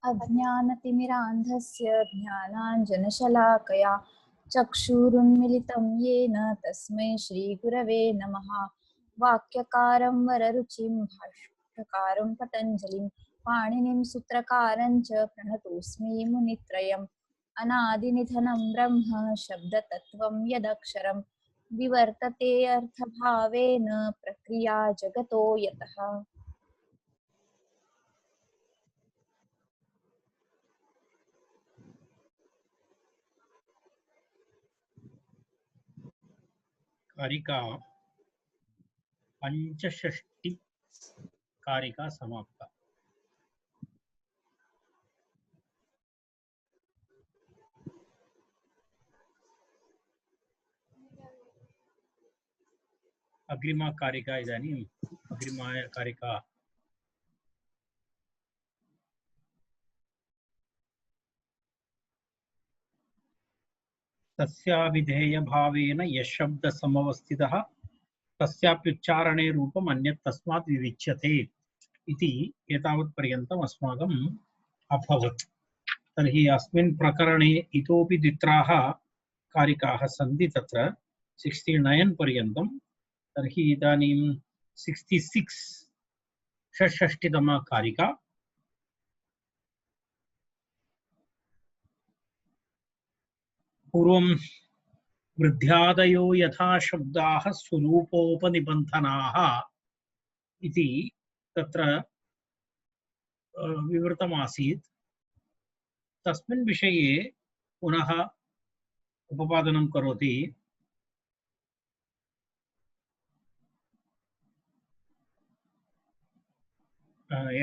अज्ञानतिमिरान्धस्य ज्ञानाञ्जनशलाकया चक्षुरुन्मिलितं येन तस्मै श्रीगुरवे नमः। वाक्यकारं वररुचिं भाष्यकारं पतञ्जलिं पाणिनिं सूत्रकारं च प्रणतोऽस्मि मुनित्रयम्। अनादिनिधनं ब्रह्म शब्दतत्त्वं यदक्षरं विवर्तते अर्थभावेन प्रक्रिया जगतो यतः। कारिका पंचषष्टि कारिका समाप्ता। अग्रिमा कारिका इदानीम् अग्रिमा कारिका तस्याविधेय भावेन यशब्द समवस्थितः तस्याप्युच्चारणे रूपम् अन्यत् तस्मात् विविच्यते इति एतावत् पर्यन्तम् अस्माकम् अभवत्। तर्हि अस्मिन् प्रकरणे इतोपि द्वित्राः कारिकाः सन्ति तत्र 69 पर्यन्तं। तर्हि इदानीं 66 षष्ठीतमा कारिका। पूर्वं वृद्ध्यादयो यथा शब्दाः स्वरूपोपनिबन्धनाः इति तत्र विवृतमासीत्। तस्मिन् विषये पुनः उपपादनं करोति।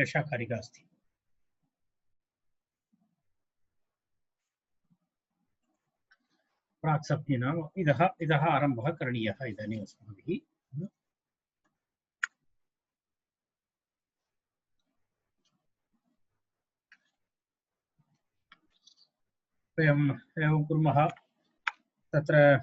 एषा कारिका अस्ति। प्राक्सप्निना इतः आरम्भः करणीयः इदानीम् अस्माभिः। वयम् एवं कुर्मः। तत्र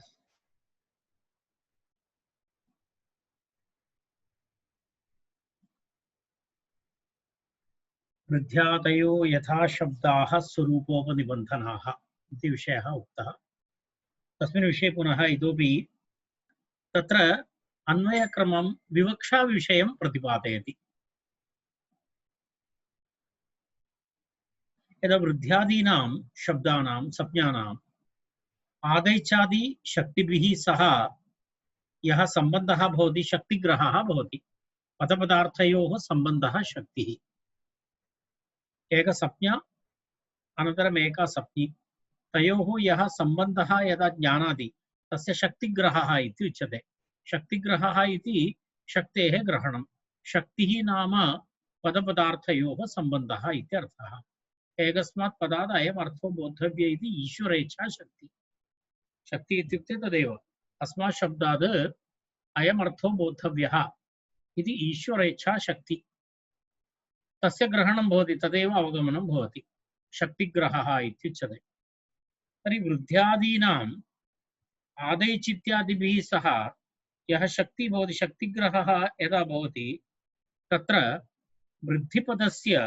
वृद्ध्यादयो यथा शब्दाः स्वरूपोपनिबन्धनाः इति विषयः उक्तः। तस्मिन् विषये पुनः इतोपि तत्र अन्वयक्रमं विवक्षाविषयं प्रतिपादयति। यदा वृद्ध्यादीनां शब्दानां संज्ञानाम् आदैचादि शक्तिभिः सह यः सम्बन्धः भवति शक्तिग्रहः भवति। पदपदार्थयोः सम्बन्धः शक्तिः। एकसंज्ञा अनन्तरम् एका संज्ञा तयोः यः सम्बन्धः यदा ज्ञानादि तस्य शक्तिग्रहः इति उच्यते। शक्तिग्रहः इति शक्तेः ग्रहणं। शक्तिः नाम पदपदार्थयोः सम्बन्धः इत्यर्थः। एकस्मात् पदात् अयम् अर्थो बोद्धव्य इति ईश्वरेच्छा शक्ति। शक्ति इत्युक्ते तदेव। अस्मात् शब्दात् अयम् अर्थो बोद्धव्यः इति ईश्वरेच्छा शक्ति। तस्य ग्रहणं भवति, तदेव अवगमनं भवति। शक्तिग्रहः इत्युच्यते। तर्हि वृद्ध्यादीनाम् आदैचित्यादिभिः सह यः शक्ति भवति, शक्तिग्रहः यदा भवति तत्र वृद्धिपदस्य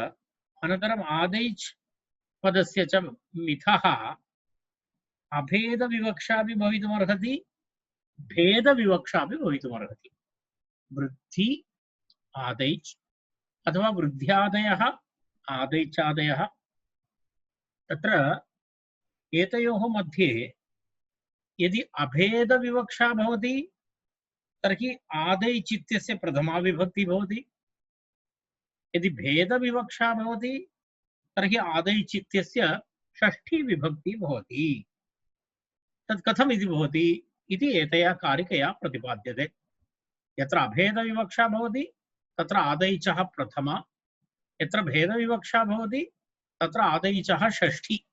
अनन्तरम् आदैच् पदस्य च मिथः अभेदविवक्षापि भवितुमर्हति, भेदविवक्षापि भवितुमर्हति। वृद्धि आदैच् अथवा वृद्ध्यादयः आदैचादयः। तत्र एतयोः मध्ये यदि अभेदविवक्षा भवति तर्हि आदैच् इत्यस्य प्रथमा विभक्ति भवति। यदि भेदविवक्षा भवति तर्हि आदैच् इत्यस्य षष्ठी विभक्ति भवति। तत् कथम् इति भवति इति एतया कारिकया प्रतिपाद्यते। यत्र अभेदविवक्षा भवति तत्र आदैचः प्रथमा, यत्र भेदविवक्षा भवति तत्र आदैचः षष्ठी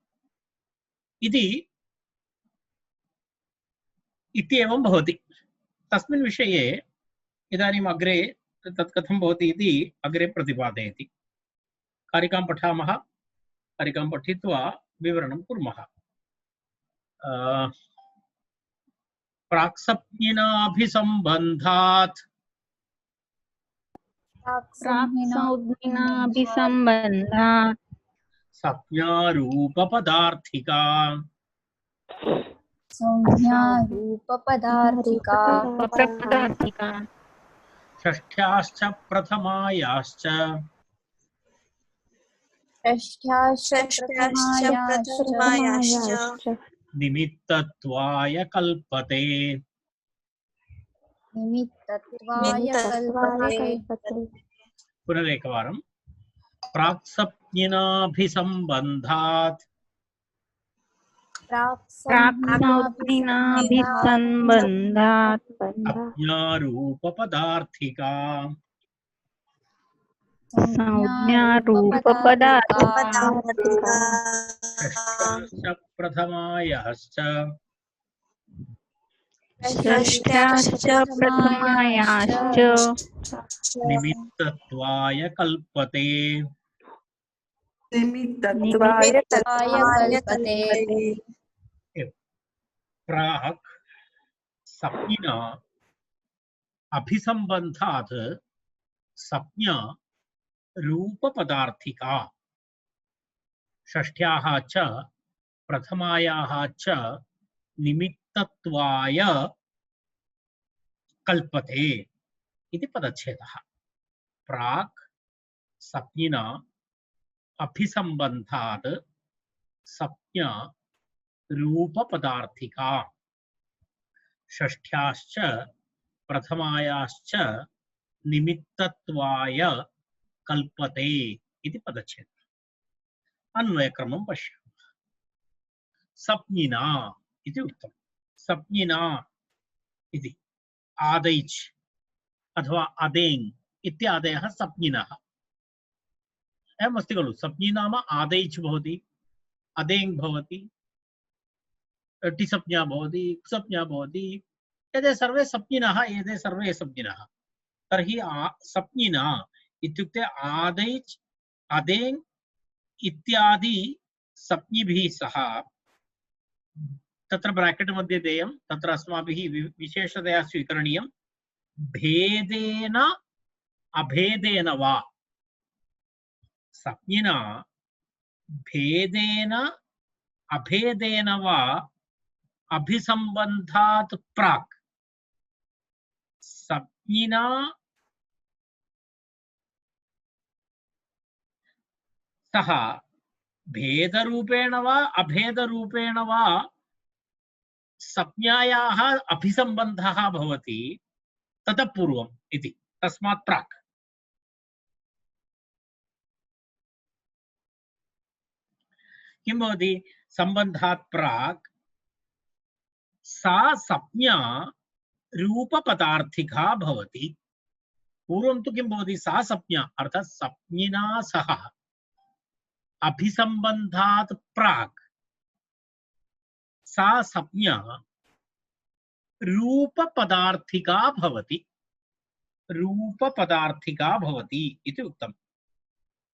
इति इत्येवं भवति। तस्मिन् विषये इदानीम् अग्रे तत् कथं भवति इति अग्रे प्रतिपादयति। कारिकां पठामः। कारिकां पठित्वा विवरणं कुर्मः। प्राक्सप्निनाभिसम्बन्धात् प्राक्संज्ञाभिसम्बन्धात् सप्ञारूपपदार्थिका संज्ञा रूपपदार्थिका पदार्थिका षष्ठ्याश्च प्रथमायाश्च षष्ठ्याश्च प्रथमायाश्च निमित्तत्वाय कल्पते निमित्तत्वाय कल्पते पुनरेकवारं प्राक्सप्निनाभिसम्बन्धात् प्राक्संज्ञाभिसंबन्धात् अज्ञारूपपदार्थिका संज्ञारूपपदार्थिका षष्ठ्याश्च प्रथमायाश्च षष्ठ्याश्च प्रथमायाश्च निमित्तत्वाय कल्पते निमित्तत्वाय कल्पते प्राक् सप्निना अभिसंबन्धात् सप्ञा रूपपदार्थिका षष्ठ्याः च प्रथमायाः च निमित्तत्वाय कल्पते इति पदच्छेदः। प्राक् सप्निना अभिसंबन्धात् सप्ञा रूपपदार्थिका षष्ठ्याश्च प्रथमायाश्च निमित्तत्वाय कल्पते इति पदच्छेदः। अन्वयक्रमं पश्यामः। सप्निना इति उक्तम्। सप्निना इति आदैच् अथवा अदेङ् इत्यादयः सप्निनः। एवमस्ति खलु। सप्नि नाम आदैच् भवति, अदेङ् भवति, टिसप्ज्ञा भवति, क्सप्ज्ञा भवति। एते सर्वे सप्निनः, एते सर्वे सप्निनः। तर्हि सप्निना इत्युक्ते आदैच् अदेङ् इत्यादि सप्निभिः सह तत्र ब्राकेट् मध्ये देयं, तत्र अस्माभिः विशेषतया स्वीकरणीयं भेदेन अभेदेन वा। सप्निना भेदेन अभेदेन वा अभिसंबन्धात् प्राक् सप्निना सह भेदरूपेण वा अभेदरूपेण वा सप्न्यायाः अभिसंबन्धः भवति ततः पूर्वम् इति। तस्मात् प्राक् किं भवति? संबन्धात् प्राक् सा सप्न्या रूपपदार्थिका भवति। पूर्वं तु किं भवति? सा सप्न्या अर्थात् सप्निना सह अभिसंबन्धात् प्राक् सा सप्न्या रूपपदार्थिका भवति। रूपपदार्थिका भवति इति उक्तम्।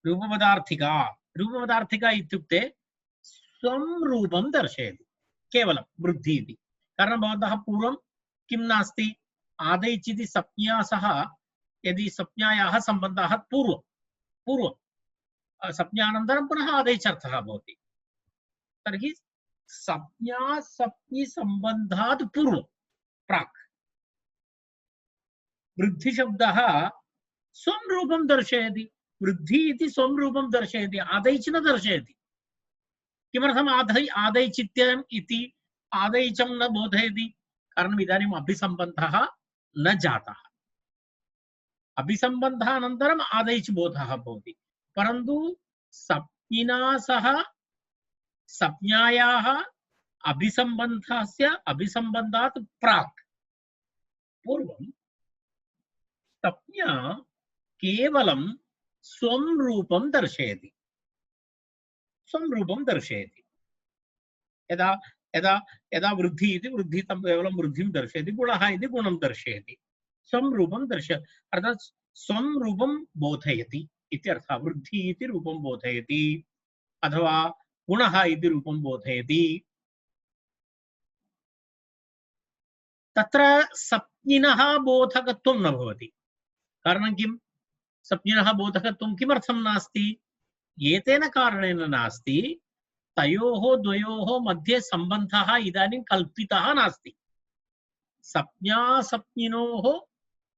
रूपपदार्थिका रूपपदार्थिका इत्युक्ते स्वं रूपं दर्शयति, केवलं वृद्धि इति। कारणं भवन्तः पूर्वं किं नास्ति? आदैच् इति सप्न्या सह यदि सप्न्यायाः सम्बन्धः पूर्वं सप्न्यानन्तरं पुनः आदैच् अर्थः भवति। तर्हि सप्न्या सप्नि सम्बन्धात् पूर्वं प्राक् वृद्धिशब्दः स्वं रूपं दर्शयति। वृद्धि इति स्वं रूपं दर्शयति, आदैच् न दर्शयति। किमर्थम् आदैचित्यम् इति आदैचं न बोधयति? कारणम् इदानीम् अभिसम्बन्धः न जातः। अभिसम्बन्धानन्तरम् आदैच् बोधः भवति। परन्तु सप्निना सह सप्न्यायाः अभिसम्बन्धात् प्राक् पूर्वं सप्न्या केवलं स्वं रूपं दर्शयति। स्वं रूपं दर्शयति। यदा यदा यदा वृद्धि इति वृद्धि तं केवलं वृद्धिं दर्शयति, गुणः इति गुणं दर्शयति। स्वं रूपं अर्थात् स्वं रूपं बोधयति इत्यर्थः। वृद्धि इति रूपं बोधयति अथवा गुणः इति रूपं बोधयति। तत्र सप्निनः बोधकत्वं न भवति। कारणं किं? सप्निनः बोधकत्वं किमर्थं नास्ति? एतेन कारणेन नास्ति, तयोः द्वयोः मध्ये सम्बन्धः इदानीं कल्पितः नास्ति। सप्ज्ञासप्निनोः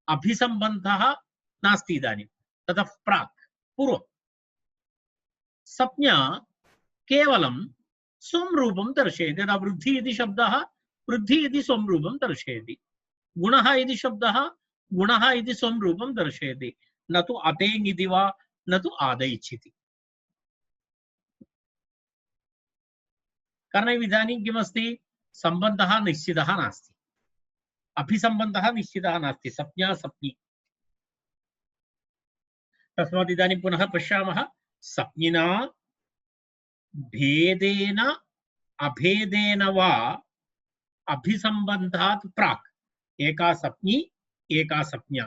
अभिसम्बन्धः नास्ति इदानीं, ततः प्राक् पूर्वं सप्ज्ञा केवलं स्वं रूपं दर्शयति। यदा वृद्धि इति शब्दः वृद्धि इति स्वं रूपं दर्शयति, गुणः इति शब्दः गुणः इति स्वं रूपं दर्शयति, न तु अतेङ् इति वा न तु आदैच् इति। कारणम् इदानीं किमस्ति, सम्बन्धः निश्चितः नास्ति, अभिसम्बन्धः निश्चितः नास्ति, सप्ज्ञा सप्नि। तस्मात् इदानीं पुनः पश्यामः, सप्निना भेदेन अभेदेन वा अभिसम्बन्धात् प्राक् एका सप्नि एका सप्ज्ञा।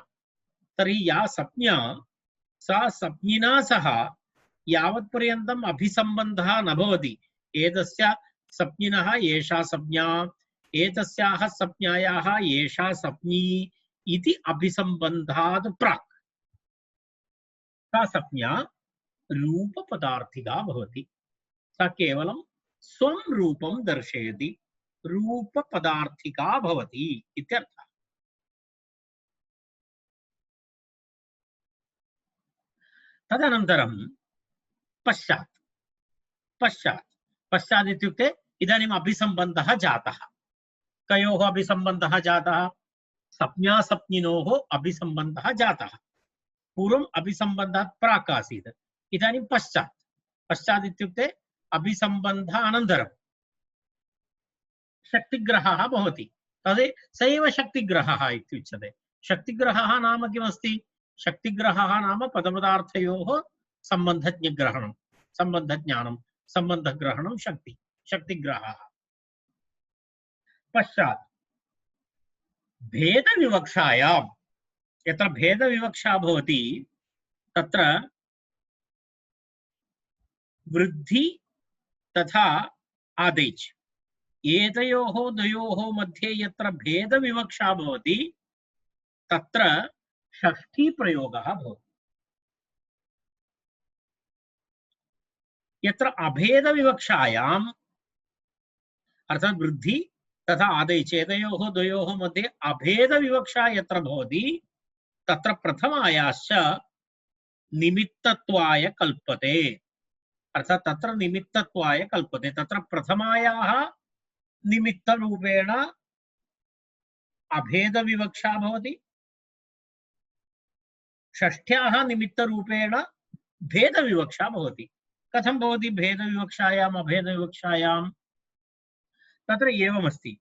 तर्हि या सप्ज्ञा सा सप्निना सह यावत्पर्यन्तम् अभिसम्बन्धः न भवति, एतस्य सप्निनः एषा सप्ज्ञा, एतस्याः सप्ज्ञायाः एषा सप्नी इति अभिसम्बन्धात् प्राक् सा सप्ज्ञा रूपपदार्थिका भवति। सा केवलं स्वं रूपं दर्शयति, रूपपदार्थिका भवति इत्यर्थः। तदनन्तरं पश्चात् पश्चात् पश्चात् इत्युक्ते इदानीम् अभिसम्बन्धः जातः। कयोः अभिसम्बन्धः जातः? सप्ज्ञासप्निनोः अभिसम्बन्धः जातः। पूर्वम् अभिसम्बन्धात् प्राक् आसीत्, इदानीं पश्चात्। पश्चात् इत्युक्ते अभिसम्बन्ध अनन्तरं शक्तिग्रहः भवति, तद् स एव शक्तिग्रहः इत्युच्यते। शक्तिग्रहः नाम किमस्ति? शक्तिग्रहः नाम पदपदार्थयोः सम्बन्धज्ञग्रहणं, सम्बन्धज्ञानं, सम्बन्धग्रहणं शक्ति, शक्तिग्रहः। पश्चात् भेदविवक्षायां यत्र भेदविवक्षा भवति तत्र वृद्धि तथा आदेच् एतयोः द्वयोः मध्ये यत्र भेदविवक्षा भवति तत्र षष्ठी प्रयोगः भवति। यत्र अभेदविवक्षायाम् अर्थात् वृद्धि तथा आदेच् एतयोः द्वयोः मध्ये अभेदविवक्षा यत्र भवति तत्र प्रथमायाश्च निमित्तत्वाय कल्पते। अर्थात् तत्र निमित्तत्वाय कल्पते, तत्र प्रथमायाः निमित्तरूपेण अभेदविवक्षा भवति, षष्ठ्याः निमित्तरूपेण भेदविवक्षा भवति। कथं भवति भेदविवक्षायाम् अभेदविवक्षायां? तत्र एवमस्ति,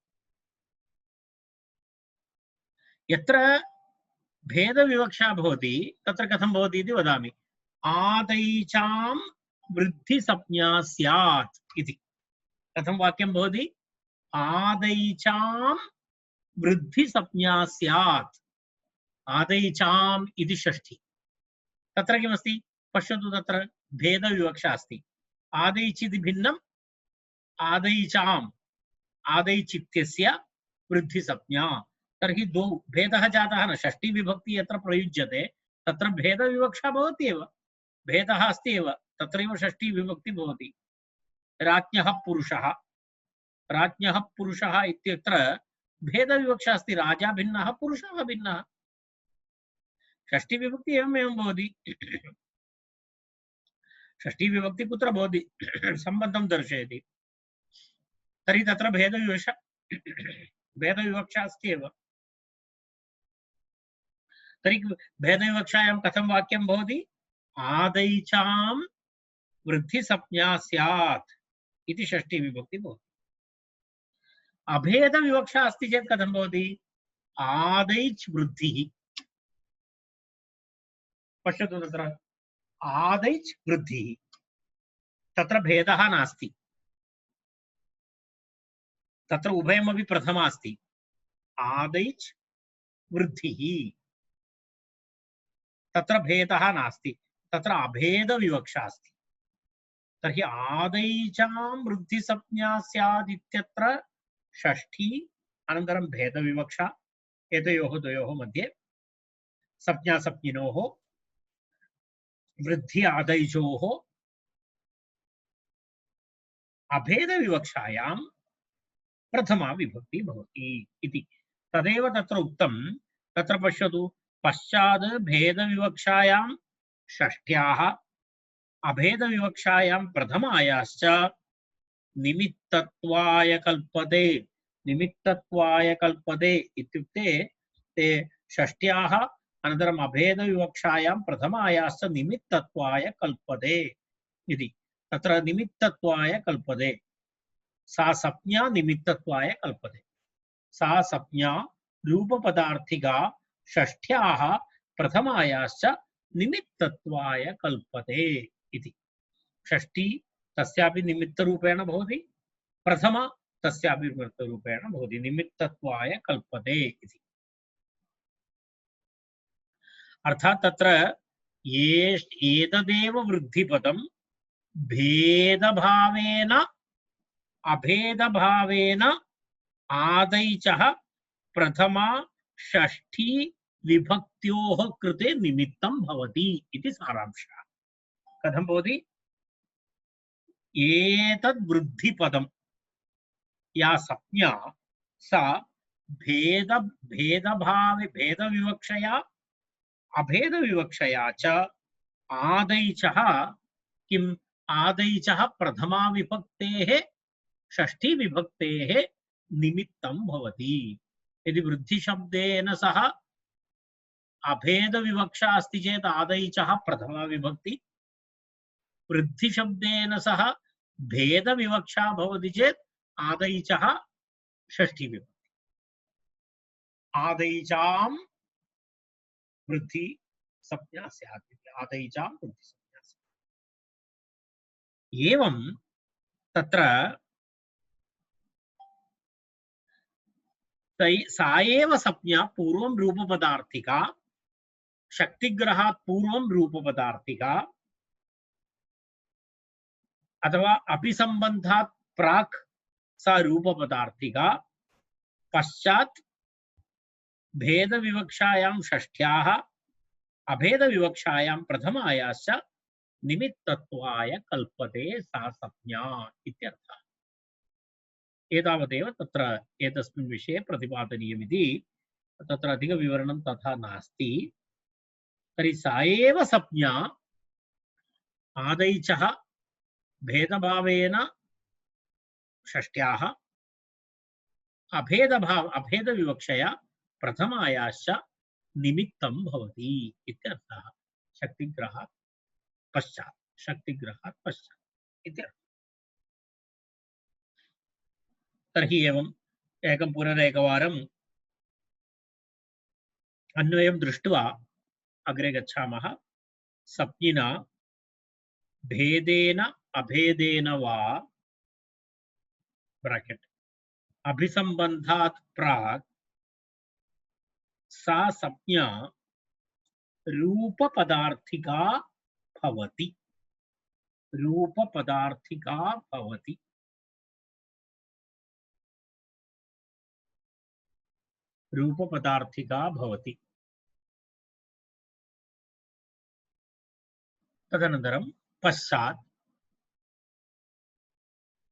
यत्र भेदविवक्षा भवति तत्र कथं भवति इति वदामि। आदैचां वृद्धिसप्ज्ञा स्यात् इति। कथं वाक्यं भवति? आदैचां वृद्धिसप्ज्ञा स्यात्। आदैचाम् इति षष्ठी। तत्र किमस्ति पश्यतु, तत्र भेदविवक्षा अस्ति। आदैच् इति भिन्नम्, आदैचाम् आदैच् इत्यस्य वृद्धिसप्ज्ञा। तर्हि द्वौ भेदः जातः न। षष्ठी विभक्ति यत्र प्रयुज्यते तत्र भेदविवक्षा भवति एव, भेदः अस्ति एव, तत्रैव षष्ठी विभक्ति भवति। राज्ञः पुरुषः, राज्ञः पुरुषः इत्यत्र भेदविवक्षा अस्ति, राजा भिन्नः पुरुषः भिन्नः। षष्ठी विभक्ति एवमेवं भवति। षष्ठी विभक्ति कुत्र भवति? सम्बन्धं दर्शयति। तर्हि तत्र भेदविवक्षा अस्ति एव। तर्हि भेदविवक्षायां कथं वाक्यं भवति? आदैचां वृद्धिसप्ज्ञा स्यात् इति षष्ठी विभक्ति भवति। अभेदविवक्षा अस्ति चेत् कथं भवति? आदैच् वृद्धिः। पश्यतु, तत्र आदैच् वृद्धिः, तत्र भेदः नास्ति, तत्र उभयमपि प्रथमा अस्ति। आदैच् वृद्धिः, तत्र भेदः नास्ति, तत्र अभेदविवक्षा अस्ति। तर्हि आदैचां वृद्धिसप्ज्ञा स्यात् इत्यत्र षष्ठी, अनन्तरं भेदविवक्षा। एतयोः द्वयोः मध्ये सप्ज्ञासप्निनोः वृद्धि आदैजोः अभेदविवक्षायां प्रथमा विभक्ति भवति इति। तदेव तत्र उक्तं। तत्र पश्यतु, पश्चात् भेदविवक्षायां षष्ठ्याः अभेदविवक्षायां प्रथमायाश्च निमित्तत्वाय कल्पते। निमित्तत्वाय कल्पते इत्युक्ते ते षष्ठ्याः अनन्तरम् अभेदविवक्षायां प्रथमायाश्च निमित्तत्वाय कल्पते इति। तत्र निमित्तत्वाय कल्पते, सा संज्ञा निमित्तत्वाय कल्पते। सा संज्ञा रूपपदार्थिका षष्ठ्याः प्रथमायाश्च निमित्तत्वाय कल्पते इति। षष्ठी तस्यापि निमित्तरूपेण भवति, प्रथमा तस्यापि निमित्तरूपेण भवति। निमित्तत्वाय कल्पते इति। अर्थात् तत्र एतदेव वृद्धिपदं भेदभावेन अभेदभावेन आदैचः प्रथमा षष्ठी विभक्त्योः कृते निमित्तं भवति इति सारांशः। कथं भवति? एतद् वृद्धिपदं या संज्ञा सा भेदविवक्षया अभेदविवक्षया च आदैचः किम्? आदैचः प्रथमा विभक्तेः षष्ठी विभक्तेः निमित्तं भवति। यदि वृद्धिशब्देन सह अभेदविवक्षा अस्ति चेत् आदैचः प्रथमा विभक्ति, वृद्धिशब्देन सह भेदविवक्षा भवति चेत् आदैचः षष्ठी विभक्ति। आदैचां वृद्धि संज्ञा स्यात्। आदैचां वृद्धि संज्ञा स्यात्। एवं तत्र सा एव संज्ञा पूर्वं रूपपदार्थिका, शक्तिग्रहात् पूर्वं रूपपदार्थिका, अथवा अभिसंबन्धात् प्राक् सा रूपपदार्थिका, पश्चात् भेदविवक्षायां षष्ठ्याः अभेदविवक्षायां प्रथमायाश्च निमित्तत्वाय कल्पते सा संज्ञा इत्यर्थः। एतावदेव तत्र एतस्मिन् विषये प्रतिपादनीयमिति। तत्र अधिकविवरणं तथा नास्ति। तर्हि सा एव संज्ञा आदैचः भेदभावेन षष्ठ्याः अभेदविवक्षया प्रथमायाश्च निमित्तं भवति इत्यर्थः। शक्तिग्रहात् पश्चात्, शक्तिग्रहात् पश्चात् इत्यर्थः। तर्हि एवम् एकं पुनरेकवारम् अन्वयं दृष्ट्वा अग्रे गच्छामः। संज्ञिना भेदेन अभेदेन वा ब्राकेट् अभिसंबन्धात् प्राक् सा संज्ञा रूपपदार्थिका भवति। रूपपदार्थिका भवति। रूपपदार्थिका भवति। तदनन्तरं पश्चात्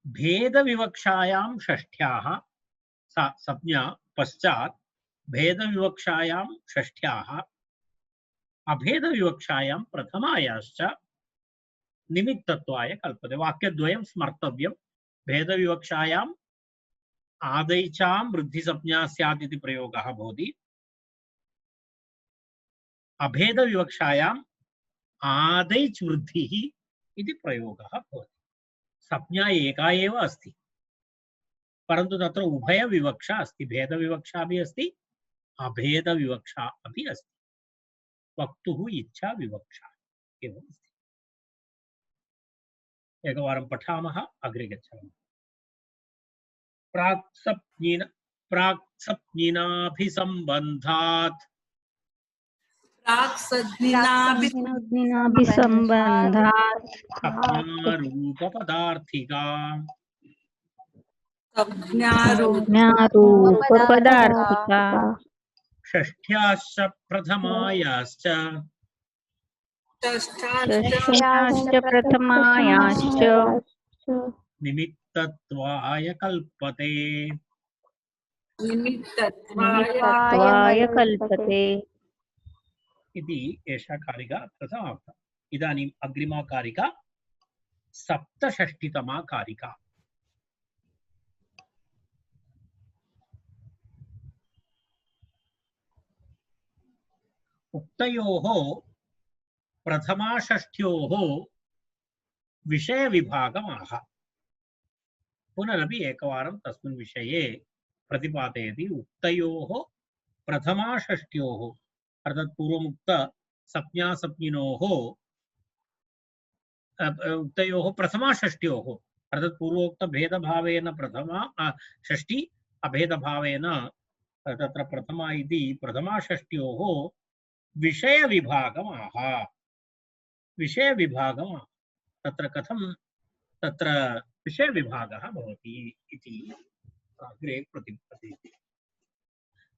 भेदविवक्षायां षष्ठ्याः सा संज्ञा पश्चात् भेदविवक्षायां षष्ठ्याः अभेदविवक्षायां प्रथमायाश्च निमित्तत्वाय कल्पते। वाक्यद्वयं स्मर्तव्यं। भेदविवक्षायाम् आदैचां वृद्धिसंज्ञा स्यात् इति प्रयोगः भवति। अभेदविवक्षायाम् आदैच् वृद्धिः इति प्रयोगः भवति। संज्ञा एका एव अस्ति, परन्तु तत्र उभयविवक्षा अस्ति। भेदविवक्षा अपि अस्ति, अभेदविवक्षा अपि अस्ति। वक्तुः इच्छा विवक्षा एवम् अस्ति। एकवारं पठामः, अग्रे गच्छामः। प्राक्संज्ञिनाभिसंबन्धात् संज्ञिनाभिसंबन्धात् संज्ञारूपपदार्थिका संज्ञारूपपदार्थिका षष्ठ्याश्च प्रथमायाश्च षष्ठ्याश्च प्रथमायाश्च निमित्त निमित्तत्वाय कल्पते। निमित्तत्वाय कल्पते। इति एषा कारिका अत्र समाप्ता। इदानीम् अग्रिमा कारिका सप्तषष्टितमा कारिका। उक्तयोः प्रथमाषष्ठ्योः विषयविभागमाह। पुनरपि एकवारं तस्मिन् विषये प्रतिपादयति। उक्तयोः प्रथमाषष्ठ्योः अर्थात् पूर्वमुक्त सप्ज्ञासप्ज्ञिनोः उक्तयोः प्रथमाषष्ठ्योः अर्थात् पूर्वोक्त भेदभावेन प्रथमा षष्ठी अभेदभावेन तत्र प्रथमा इति प्रथमाषष्ठ्योः विषयविभागमाह। विषयविभागम् तत्र कथं तत्र विषयविभागः भवति इति अग्रे प्रतिपादयति।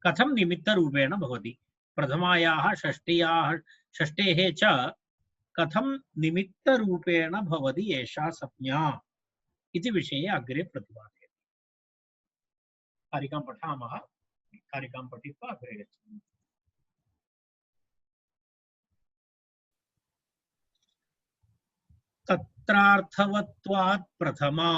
कथं निमित्तरूपेण भवति प्रथमायाः षष्ठेः च कथं निमित्तरूपेण भवति एषा संज्ञा इति विषये अग्रे प्रतिपादयति। कारिकां पठामः। कारिकां पठित्वा अग्रे गच्छामः। तत्रार्थवत्वात् प्रथमा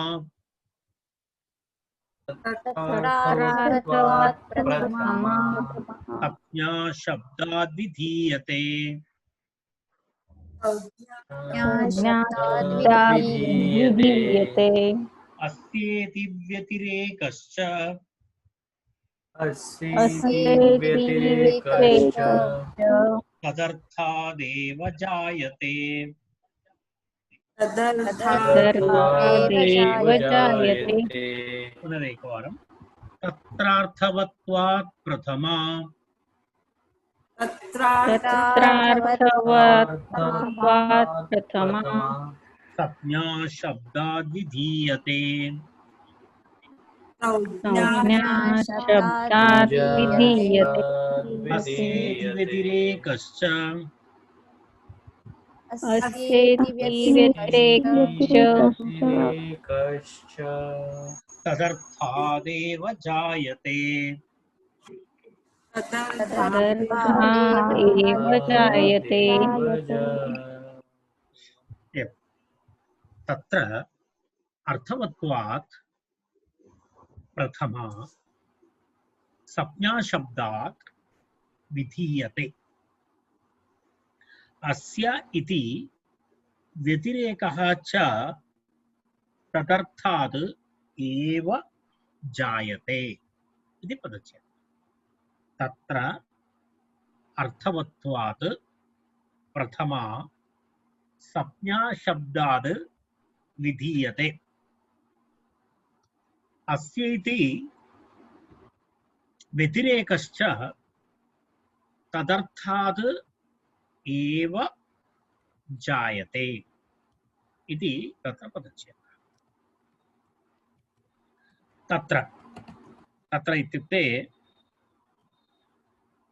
संज्ञा शब्दाद् विधीयते। विधीयते। अस्येति व्यतिरेकश्च तदर्थादेव जायते। पुनरेकवारं तत्रार्थवत्वात् प्रथमा संज्ञा शब्दाद् विधीयते। अस्येति व्यतिरेकश्च तदर्थादेव जायते। तत्र अर्थवत्वात् प्रथमा संज्ञा शब्दात् विधीयते। अस्य इति व्यतिरेकः च तदर्थात् एव जायते इति पदच्छेदः। तत्र अर्थवत्वात् प्रथमा संज्ञा शब्दात् विधीयते। अस्य इति व्यतिरेकश्च तदर्थात् एव जायते इति तत्र पदच्छेदः। तत्र तत्र इत्युक्ते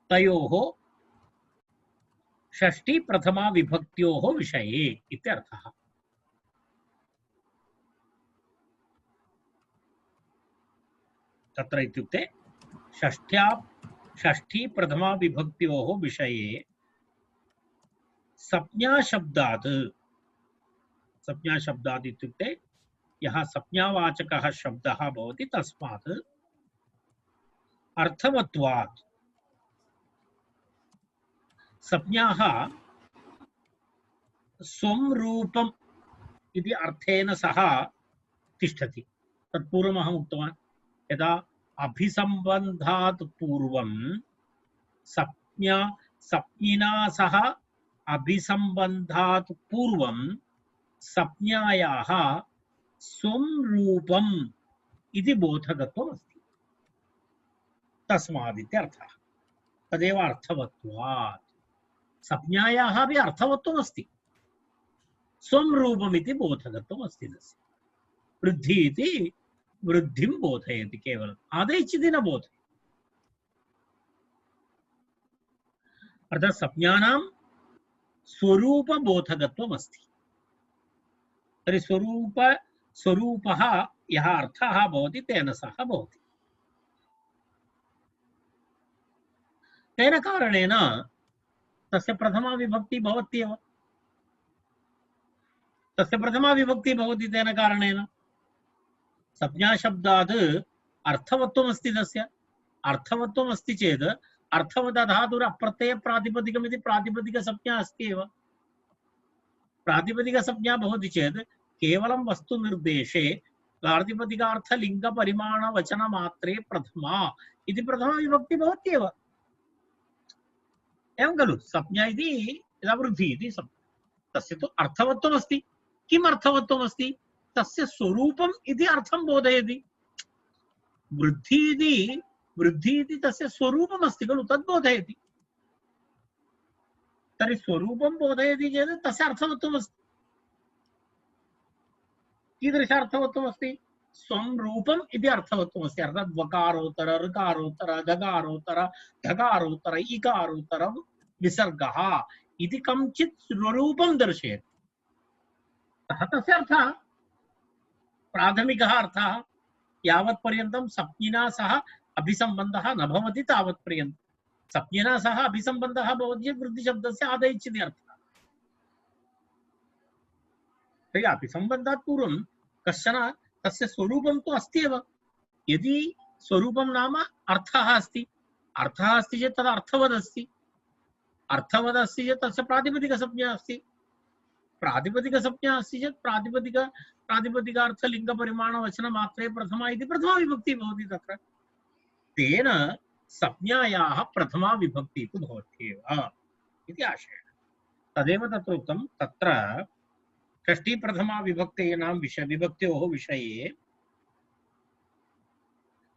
तयोः षष्ठी प्रथमा विभक्त्योः विषये इत्यर्थः। तत्र इत्युक्ते षष्ठी प्रथमा विभक्त्योः विषये संज्ञा शब्दात् इत्युक्ते यः संज्ञावाचकः शब्दः भवति तस्मात् अर्थवत्वात् संज्ञाः स्वं रूपम् इति अर्थेन सह तिष्ठति। तत्पूर्वम् अहम् उक्तवान् यदा अभिसम्बन्धात् पूर्वं संज्ञिना सह अभिसम्बन्धात् पूर्वं संज्ञायाः स्वं रूपम् इति बोधकत्वम् अस्ति। तस्मात् इत्यर्थः। तदेव अर्थवत्वात्। संज्ञायाः अपि अर्थवत्वम् अस्ति। स्वं रूपम् इति बोधकत्वम् अस्ति तस्य। वृद्धि इति वृद्धिं बोधयति केवलम्। आदैच्छिति न बोधयति। अर्थात् संज्ञानां स्वरूपबोधकत्वम् अस्ति। तर्हि स्वरूपः यः अर्थः भवति तेन सह भवति। तेन कारणेन तस्य प्रथमा विभक्ति भवत्येव। तस्य प्रथमा विभक्ति भवति तेन कारणेन। संज्ञाशब्दात् अर्थवत्वम् अस्ति तस्य। अर्थवत्वम् अस्ति चेत् अर्थवदधातुर अप्रत्यय प्रातिपदिकमिति प्रातिपदिकसंज्ञा अस्ति एव। प्रातिपदिकसंज्ञा भवति चेत् केवलं वस्तुनिर्देशे प्रातिपदिकार्थलिङ्गपरिमाणवचनमात्रे प्रथमा इति प्रथमा विभक्ति भवत्येव। एवं खलु। संज्ञा इति यदा वृद्धि इति तस्य तु अर्थवत्वम् अस्ति। किम् अर्थवत्वम् अस्ति? तस्य स्वरूपम् इति अर्थं बोधयति। वृद्धि इति तस्य स्वरूपम् अस्ति खलु, तद् बोधयति। तर्हि स्वरूपं बोधयति चेत् तस्य अर्थवत्वम् अस्ति। कीदृश अर्थवत्वम् अस्ति? स्वं रूपम् इति अर्थवत्वम् अस्ति। अर्थात् वकारोत्तर ऋकारोत्तर दकारोत्तर धकारोत्तर इकारोत्तर विसर्गः इति कञ्चित् स्वरूपं दर्शयति। तस्य अर्थः प्राथमिकः अर्थः यावत्पर्यन्तं संज्ञिना सह अभिसम्बन्धः न भवति तावत्पर्यन्तं। संज्ञिना सह अभिसम्बन्धः भवति चेत् वृद्धिशब्दस्य आदैच्छिति अर्थः। तर्हि अभिसम्बन्धात् पूर्वं कश्चन तस्य स्वरूपं तु अस्ति एव। यदि स्वरूपं नाम अर्थः अस्ति, अर्थः अस्ति चेत् तद् अर्थवदस्ति। अर्थवदस्ति चेत् तस्य प्रातिपदिकसंज्ञा अस्ति। प्रातिपदिकसंज्ञा अस्ति चेत् प्रातिपदिकार्थलिङ्गपरिमाणवचनमात्रे प्रथमा इति प्रथमा विभक्ति भवति तत्र। तेन संज्ञायाः प्रथमा विभक्ति तु भवत्येव इति आशयः। तदेव तत्र उक्तं। तत्र षष्ठी प्रथमा विभक्तेनां विभक्त्योः विषये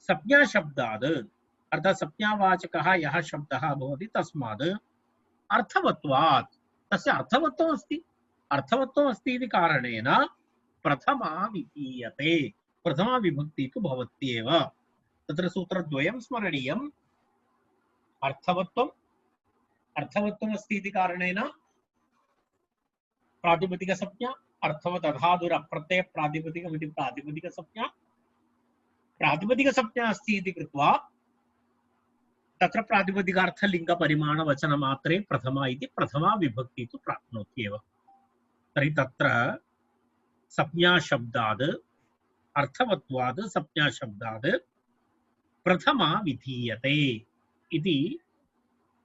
संज्ञाशब्दात् अर्थात् संज्ञावाचकः यः शब्दः भवति तस्मात् अर्थवत्वात् तस्य अर्थवत्वम् अस्ति। अर्थवत्वम् अस्ति इति कारणेन प्रथमा विधीयते। प्रथमा विभक्ति तु भवत्येव। तत्र सूत्रद्वयं स्मरणीयम्। अर्थवत्वम् अस्ति इति कारणेन प्रातिपदिकसंज्ञा, अर्थवदधातुर अप्रत्यय प्रातिपदिकमिति प्रातिपदिकसंज्ञा, प्रातिपदिकसंज्ञा अस्ति इति कृत्वा तत्र प्रातिपदिकार्थलिङ्गपरिमाणवचनमात्रे प्रथमा इति प्रथमा विभक्ति तु प्राप्नोत्येव। तर्हि तत्र संज्ञाशब्दात् अर्थवत्वात् संज्ञाशब्दात् प्रथमा विधीयते इति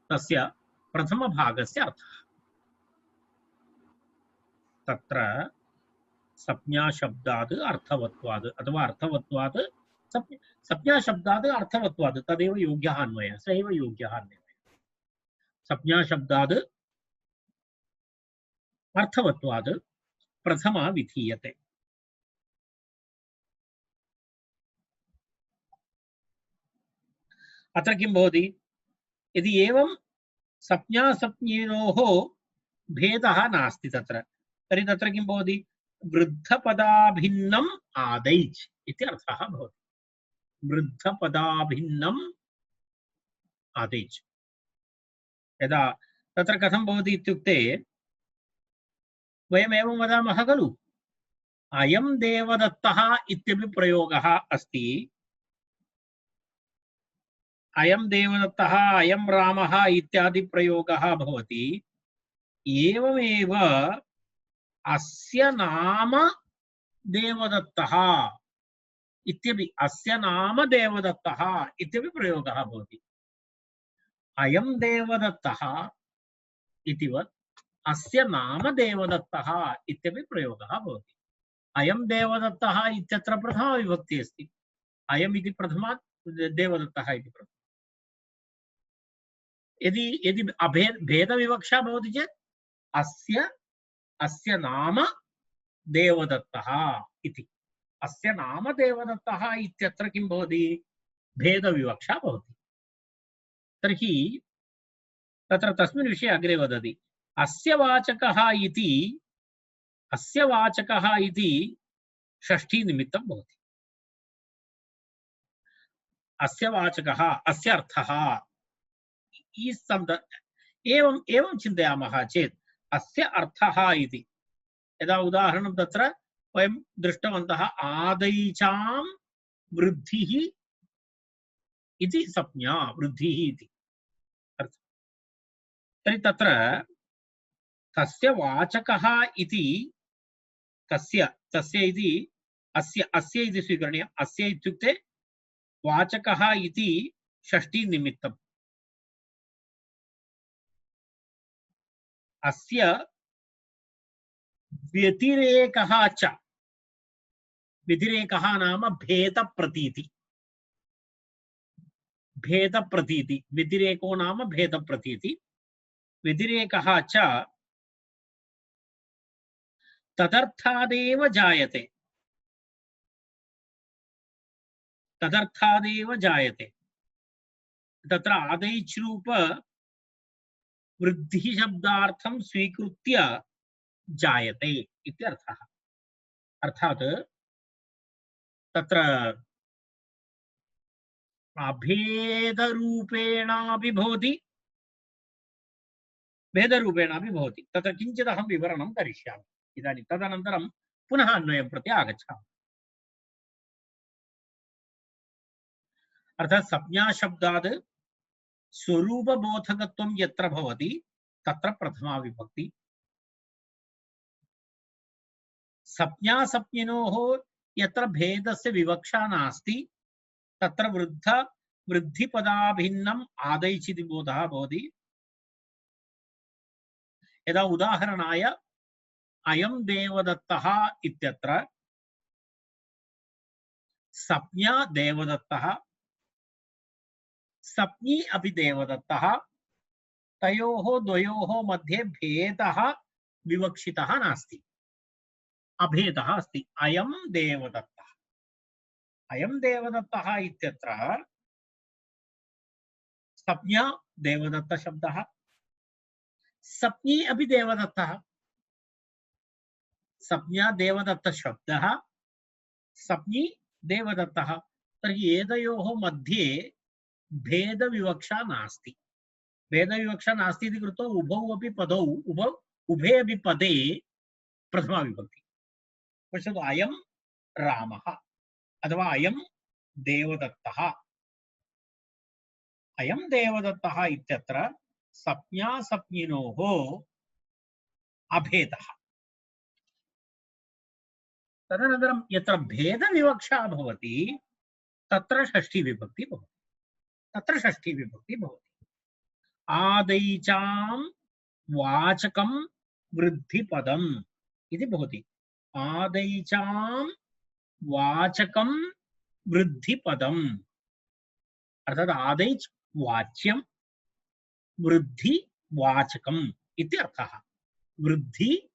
तस्य प्रथमभागस्य अर्थः। तत्र संज्ञाशब्दात् अर्थवत्वात् अथवा अर्थवत्वात् संज्ञाशब्दात् अर्थवत्वात् तदेव योग्यः अन्वयः। स एव योग्यः अन्वयः। संज्ञाशब्दात् अर्थवत्वात् प्रथमा विधीयते। अत्र किं भवति? यदि एवं संज्ञासंज्ञयोः भेदः नास्ति तर्हि तत्र किं भवति? वृद्धपदाभिन्नम् आदैच् इति अर्थः भवति। वृद्धपदाभिन्नम् आदैच्। यदा तत्र कथं भवति इत्युक्ते वयम् एवं वदामः खलु, अयं देवदत्तः इत्यपि प्रयोगः अस्ति। अयं देवदत्तः, अयं रामः इत्यादि प्रयोगः भवति। एवमेव अस्य नाम देवदत्तः इत्यपि अस्य नाम देवदत्तः इत्यपि प्रयोगः भवति। अयं देवदत्तः इतिवत् अस्य नाम देवदत्तः इत्यपि प्रयोगः भवति। अयं देवदत्तः इत्यत्र प्रथमा विभक्ति अस्ति। अयम् इति प्रथमात् देवदत्तः इति प्रथमा। यदि भेदविवक्षा भवति चेत् अस्य नाम देवदत्तः इति। अस्य नाम देवदत्तः इत्यत्र किं भवति? भेदविवक्षा भवति। तर्हि तत्र तस्मिन् विषये अग्रे वदति। अस्य वाचकः इति षष्ठी निमित्तं भवति। अस्य वाचकः, अस्य अर्थः एवं चिन्तयामः चेत् अस्य अर्थः इति यदा उदाहरणं तत्र वयं दृष्टवन्तः आदैचां वृद्धिः इति संज्ञा वृद्धिः इति अर्थः। तर्हि तत्र कस्य वाचकः इति कस्य तस्य इति अस्य अस्य इति स्वीकरणीयम्। अस्य इत्युक्ते वाचकः इति षष्ठी निमित्तम्। अस्य व्यतिरेकः च, व्यतिरेकः नाम भेदप्रतीति, भेदप्रतीति, व्यतिरेको नाम भेदप्रतीति, व्यतिरेकः च तदर्थादेव जायते, तदर्थादेव जायते। तत्र आदैच् रूप वृद्धि शब्दार्थं स्वीकृत्य जायते इत्यर्थः। अर्थात् तत्र अभेदरूपेणापि भवति, भेदरूपेणापि भवति। तत्र किञ्चित् अहं विवरणं करिष्यामि इदानीं, तदनन्तरं पुनः अन्वयं प्रति आगच्छामि। अर्थात् संज्ञाशब्दात् स्वरूपबोधकत्वं यत्र भवति तत्र प्रथमा विभक्ति। संज्ञासंज्ञिनोः यत्र भेदस्य विवक्षा नास्ति तत्र वृद्धिपदाभिन्नम् आदैच् इति बोधः भवति। यदा उदाहरणाय अयं देवदत्तः इत्यत्र संज्ञा देवदत्तः, संज्ञी अपि देवदत्तः, तयोः द्वयोः मध्ये भेदः विवक्षितः नास्ति, अभेदः अस्ति। अयं देवदत्तः, अयं देवदत्तः इत्यत्र संज्ञा देवदत्त शब्दः, संज्ञी अपि देवदत्तः, संज्ञा देवदत्त शब्दः, संज्ञी देवदत्तः। तर्हि एतयोः मध्ये भेदविवक्षा नास्ति। भेदविवक्षा नास्ति इति कृत्वा उभौ अपि पदौ उभे अपि पदे प्रथमा विभक्ति। पश्यतु, अयं रामः अथवा अयं देवदत्तः, अयं देवदत्तः इत्यत्र संज्ञासंज्ञिनोः अभेदः। तदनन्तरं यत्र भेदविवक्षा भवति तत्र षष्ठी विभक्ति भवति, तत्र षष्ठी विभक्ति भवति। आदैचां वाचकं वृद्धिपदम् इति भवति। आदैचां वाचकं वृद्धिपदम् अर्थात् आदैच् वाच्यं वृद्धि वाचकम् इति अर्थः। वृद्धि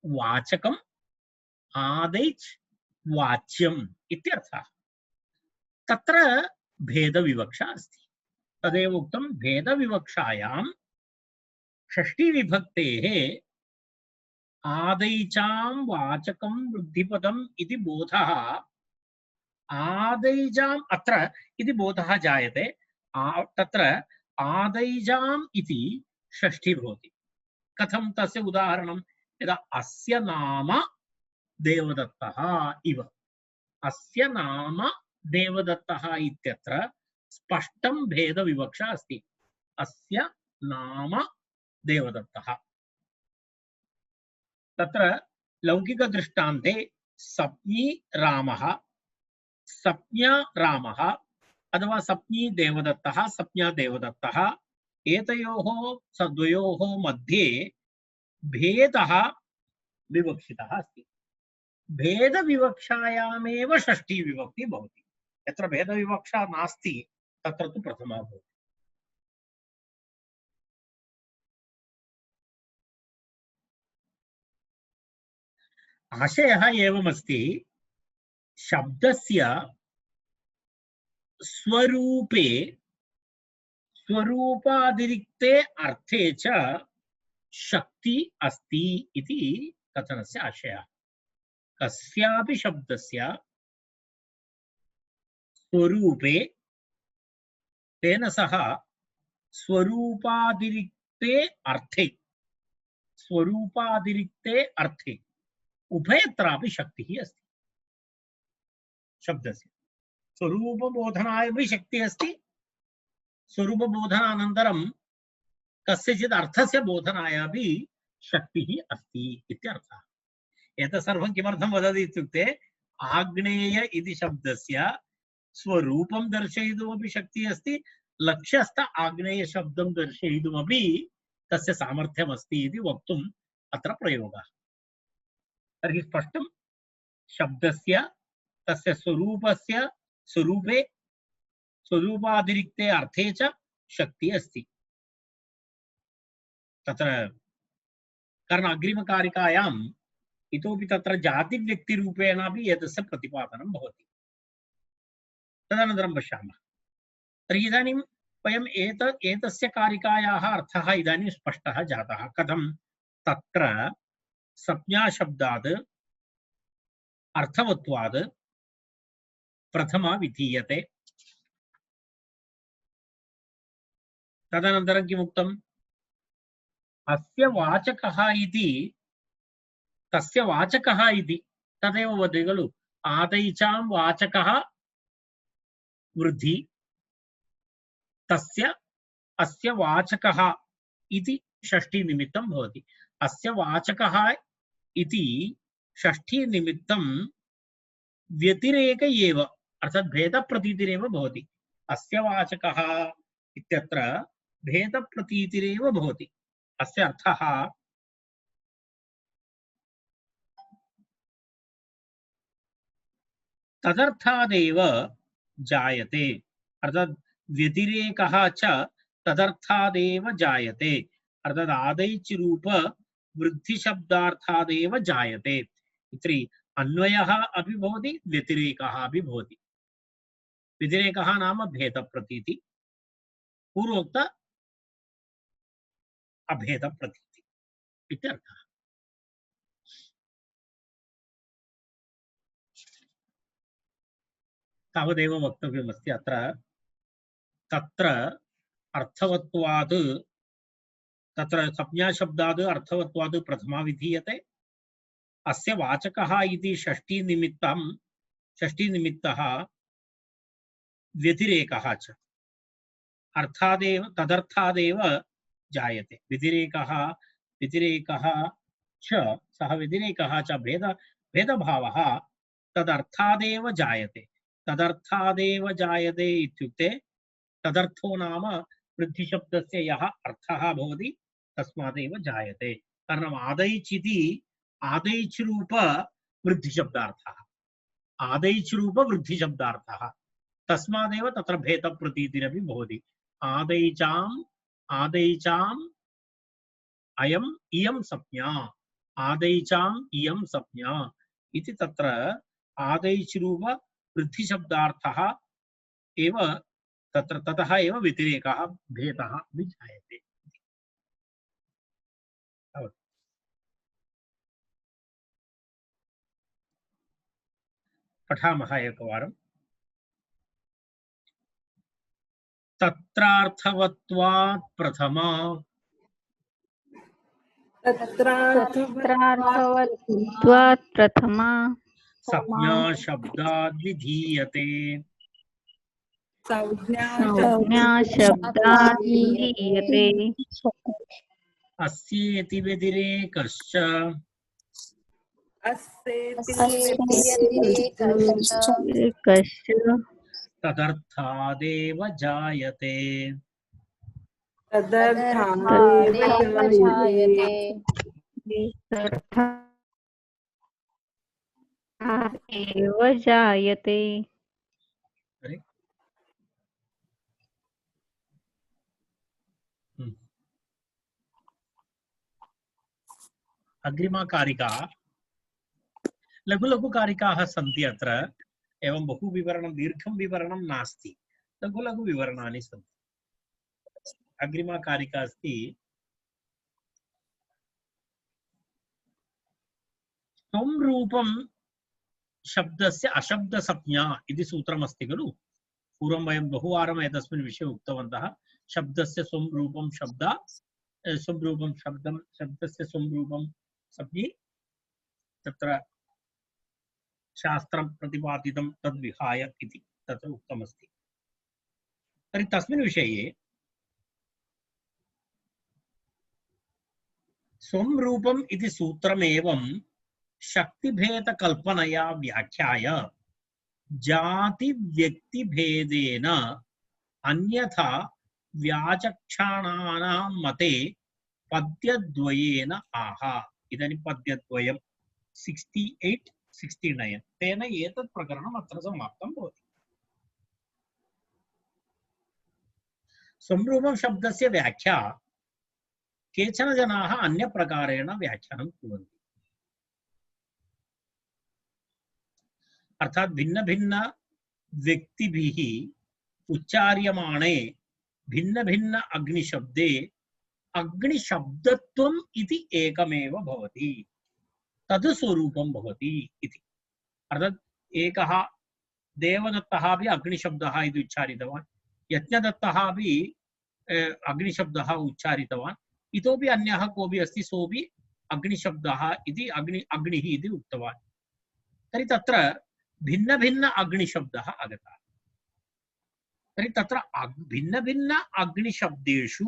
वाचकम् आदैच् वाच्यम् इति अर्थः। तत्र भेदविवक्षा अस्ति। तदेव उक्तं, भेदविवक्षायां षष्ठी विभक्तेः आदैचां वाचकं वृद्धिपदम् इति बोधः आदैजाम् अत्र इति बोधः जायते। तत्र आदैजाम् इति षष्ठी भवति। कथं तस्य उदाहरणं? यदा अस्य नाम देवदत्तः इव, अस्य नाम देवदत्तः इत्यत्र स्पष्टं भेदविवक्षा अस्ति। अस्य नाम देवदत्तः। तत्र लौकिकदृष्टान्ते संज्ञी रामः, संज्ञा रामः अथवा संज्ञी देवदत्तः, संज्ञा देवदत्तः, एतयोः द्वयोः मध्ये भेदः विवक्षितः अस्ति। भेदविवक्षायामेव षष्ठी विभक्ति भवति। यत्र भेदविवक्षा नास्ति तत्र तु प्रथमा भवति। आशयः एवमस्ति, शब्दस्य स्वरूपे स्वरूपातिरिक्ते अर्थे च शक्ति अस्ति इति कथनस्य आशयः। कस्यापि शब्दस्य स्वरूपे तेन सह स्वरूपातिरिक्ते अर्थे, स्वरूपातिरिक्ते अर्थे उभयत्रापि शक्तिः अस्ति शब्दस्य स्वरूपबोधनाय शक्तिः अस्ति स्वरूपबोधनानन्तरं कस्यचित् अर्थस्य बोधनाय अपि शक्तिः अस्ति इत्यर्थः एतत् सर्वं किमर्थं वदति इत्युक्ते आग्नेय इति शब्दस्य स्वरूपं दर्शयितुमपि शक्तिः अस्ति लक्ष्यस्थ आग्नेय शब्दं दर्शयितुमपि तस्य सामर्थ्यम् अस्ति इति वक्तुम् अत्र प्रयोगः तर्हि स्पष्टं शब्दस्य तस्य स्वरूपस्य स्वरूपे स्वरूपातिरिक्ते अर्थे च शक्तिः अस्ति तत्र कारण अग्रिमकारिकायाम् इतोपि तत्र जातिव्यक्तिरूपेण अपि एतस्य प्रतिपादनं भवति तदनन्तरं पश्यामः तर्हि इदानीं वयम् एतस्य कारिकायाः अर्थः इदानीं स्पष्टः जातः कथं तत्र संज्ञाशब्दात् अर्थवत्वात् प्रथमा विधीयते तदनन्तरं किमुक्तम् अस्य वाचकः इति तस्य वाचकः इति तदेव वदति खलु आदैचां वाचकः वृद्धि तस्य अस्य वाचकः इति षष्ठी निमित्तं भवति अस्य वाचकः इति षष्ठी निमित्तं व्यतिरेक एव अर्थात् भेदप्रतीतिरेव भवति अस्य वाचकः इत्यत्र भेदप्रतीतिरेव भवति अस्य अर्थः तदर्थादेव जायते अर्थात् व्यतिरेकः च तदर्थादेव जायते अर्थात् आदैच् रूप वृद्धिशब्दार्थादेव जायते इति अन्वयः अपि भवति व्यतिरेकः अपि भवति व्यतिरेकः नाम भेदप्रतीति पूर्वोक्त अभेदप्रतीति इत्यर्थः तावदेव वक्तव्यमस्ति अत्र तत्र अर्थवत्वात् तत्र संज्ञाशब्दात् अर्थवत्वात् प्रथमा विधीयते अस्य वाचकः इति षष्ठीनिमित्तः व्यतिरेकः च अर्थादेव तदर्थादेव जायते व्यतिरेकः च सः व्यतिरेकः च भेदभावः तदर्थादेव जायते तदर्थादेव जायते इत्युक्ते तदर्थो नाम वृद्धिशब्दस्य यः अर्थः भवति तस्मादेव जायते कारणम् आदैच् इति आदैच् रूप वृद्धिशब्दार्थः आदैच् रूप वृद्धिशब्दार्थः तस्मादेव तत्र भेदप्रतीतिरपि भवति आदैचाम् इयं संज्ञा आदैचाम् इयं संज्ञा इति तत्र आदैच् रूप वृद्धिशब्दार्थः एव तत्र ततः एव व्यतिरेकः भेदः विजायते पठामः एकवारं तत्रार्थवत्वात् प्रथमा तत्रार्थवत्वात् प्रथमा संज्ञा शब्दाद् विधीयते संज्ञा शब्दात् विधीयते अस्येति व्यतिरेकश्च व्यतिरेकश्च तदर्थादेव जायते एव जायते अग्रिमा कारिका लघु लघु कारिकाः सन्ति अत्र एवं बहु विवरणं दीर्घं विवरणं नास्ति लघु लघु विवरणानि सन्ति अग्रिमा कारिका अस्ति त्वं रूपं शब्दस्य अशब्दसंज्ञा इति सूत्रमस्ति खलु पूर्वं वयं बहुवारम् एतस्मिन् विषये उक्तवन्तः शब्दस्य स्वं रूपं शब्दस्य स्वं रूपं संज्ञि तत्र शास्त्रं प्रतिपादितं तद्विहाय इति तत्र उक्तमस्ति। तर्हि तस्मिन् विषये स्वं रूपम् इति सूत्रमेवं शक्तिभेदकल्पनया व्याख्याय जातिव्यक्तिभेदेन अन्यथा व्याचक्षाणानां मते पद्यद्वयेन आह। इदानीं पद्यद्वयं 68-69 तेन एतत् प्रकरणम् अत्र समाप्तं भवति। संरूपं शब्दस्य व्याख्या केचन जनाः अन्यप्रकारेण व्याख्यानं कुर्वन्ति। अर्थात् भिन्न भिन्न व्यक्तिभिः उच्चार्यमाणे भिन्न भिन्न अग्निशब्दे अग्निशब्दत्वम् इति एकमेव भवति, तद् स्वरूपं भवति इति। अर्थात् एकः देवदत्तः अपि अग्निशब्दः इति उच्चारितवान्, यज्ञदत्तः अपि अग्निशब्दः उच्चारितवान्, इतोपि अन्यः कोऽपि अस्ति सोऽपि अग्निशब्दः इति अग्निः इति उक्तवान्। तर्हि तत्र भिन्न भिन्न अग्निशब्दः आगतः। तर्हि तत्र भिन्न भिन्न अग्निशब्देषु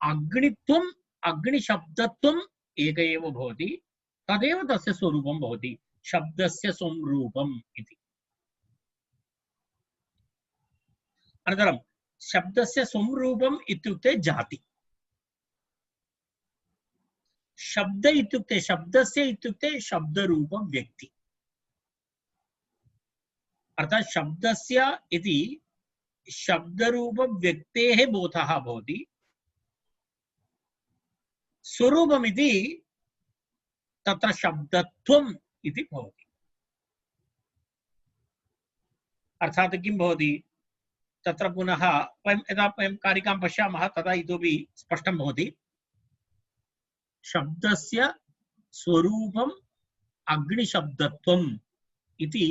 अग्नित्वम् अग्निशब्दत्वम् एक एव भवति, तदेव तस्य स्वरूपं भवति, शब्दस्य संरूपम् इति। अनन्तरं शब्दस्य संरूपम् इत्युक्ते जाति। शब्द इत्युक्ते शब्दस्य इत्युक्ते शब्दरूपं व्यक्ति। अर्थात् शब्दस्य इति शब्दरूपव्यक्तेः बोधः भवति, स्वरूपमिति तत्र शब्दत्वम् इति भवति। अर्थात् किं भवति तत्र पुनः यदा वयं कारिकां पश्यामः तदा इतोपि स्पष्टं भवति। शब्दस्य स्वरूपम् अग्निशब्दत्वम् इति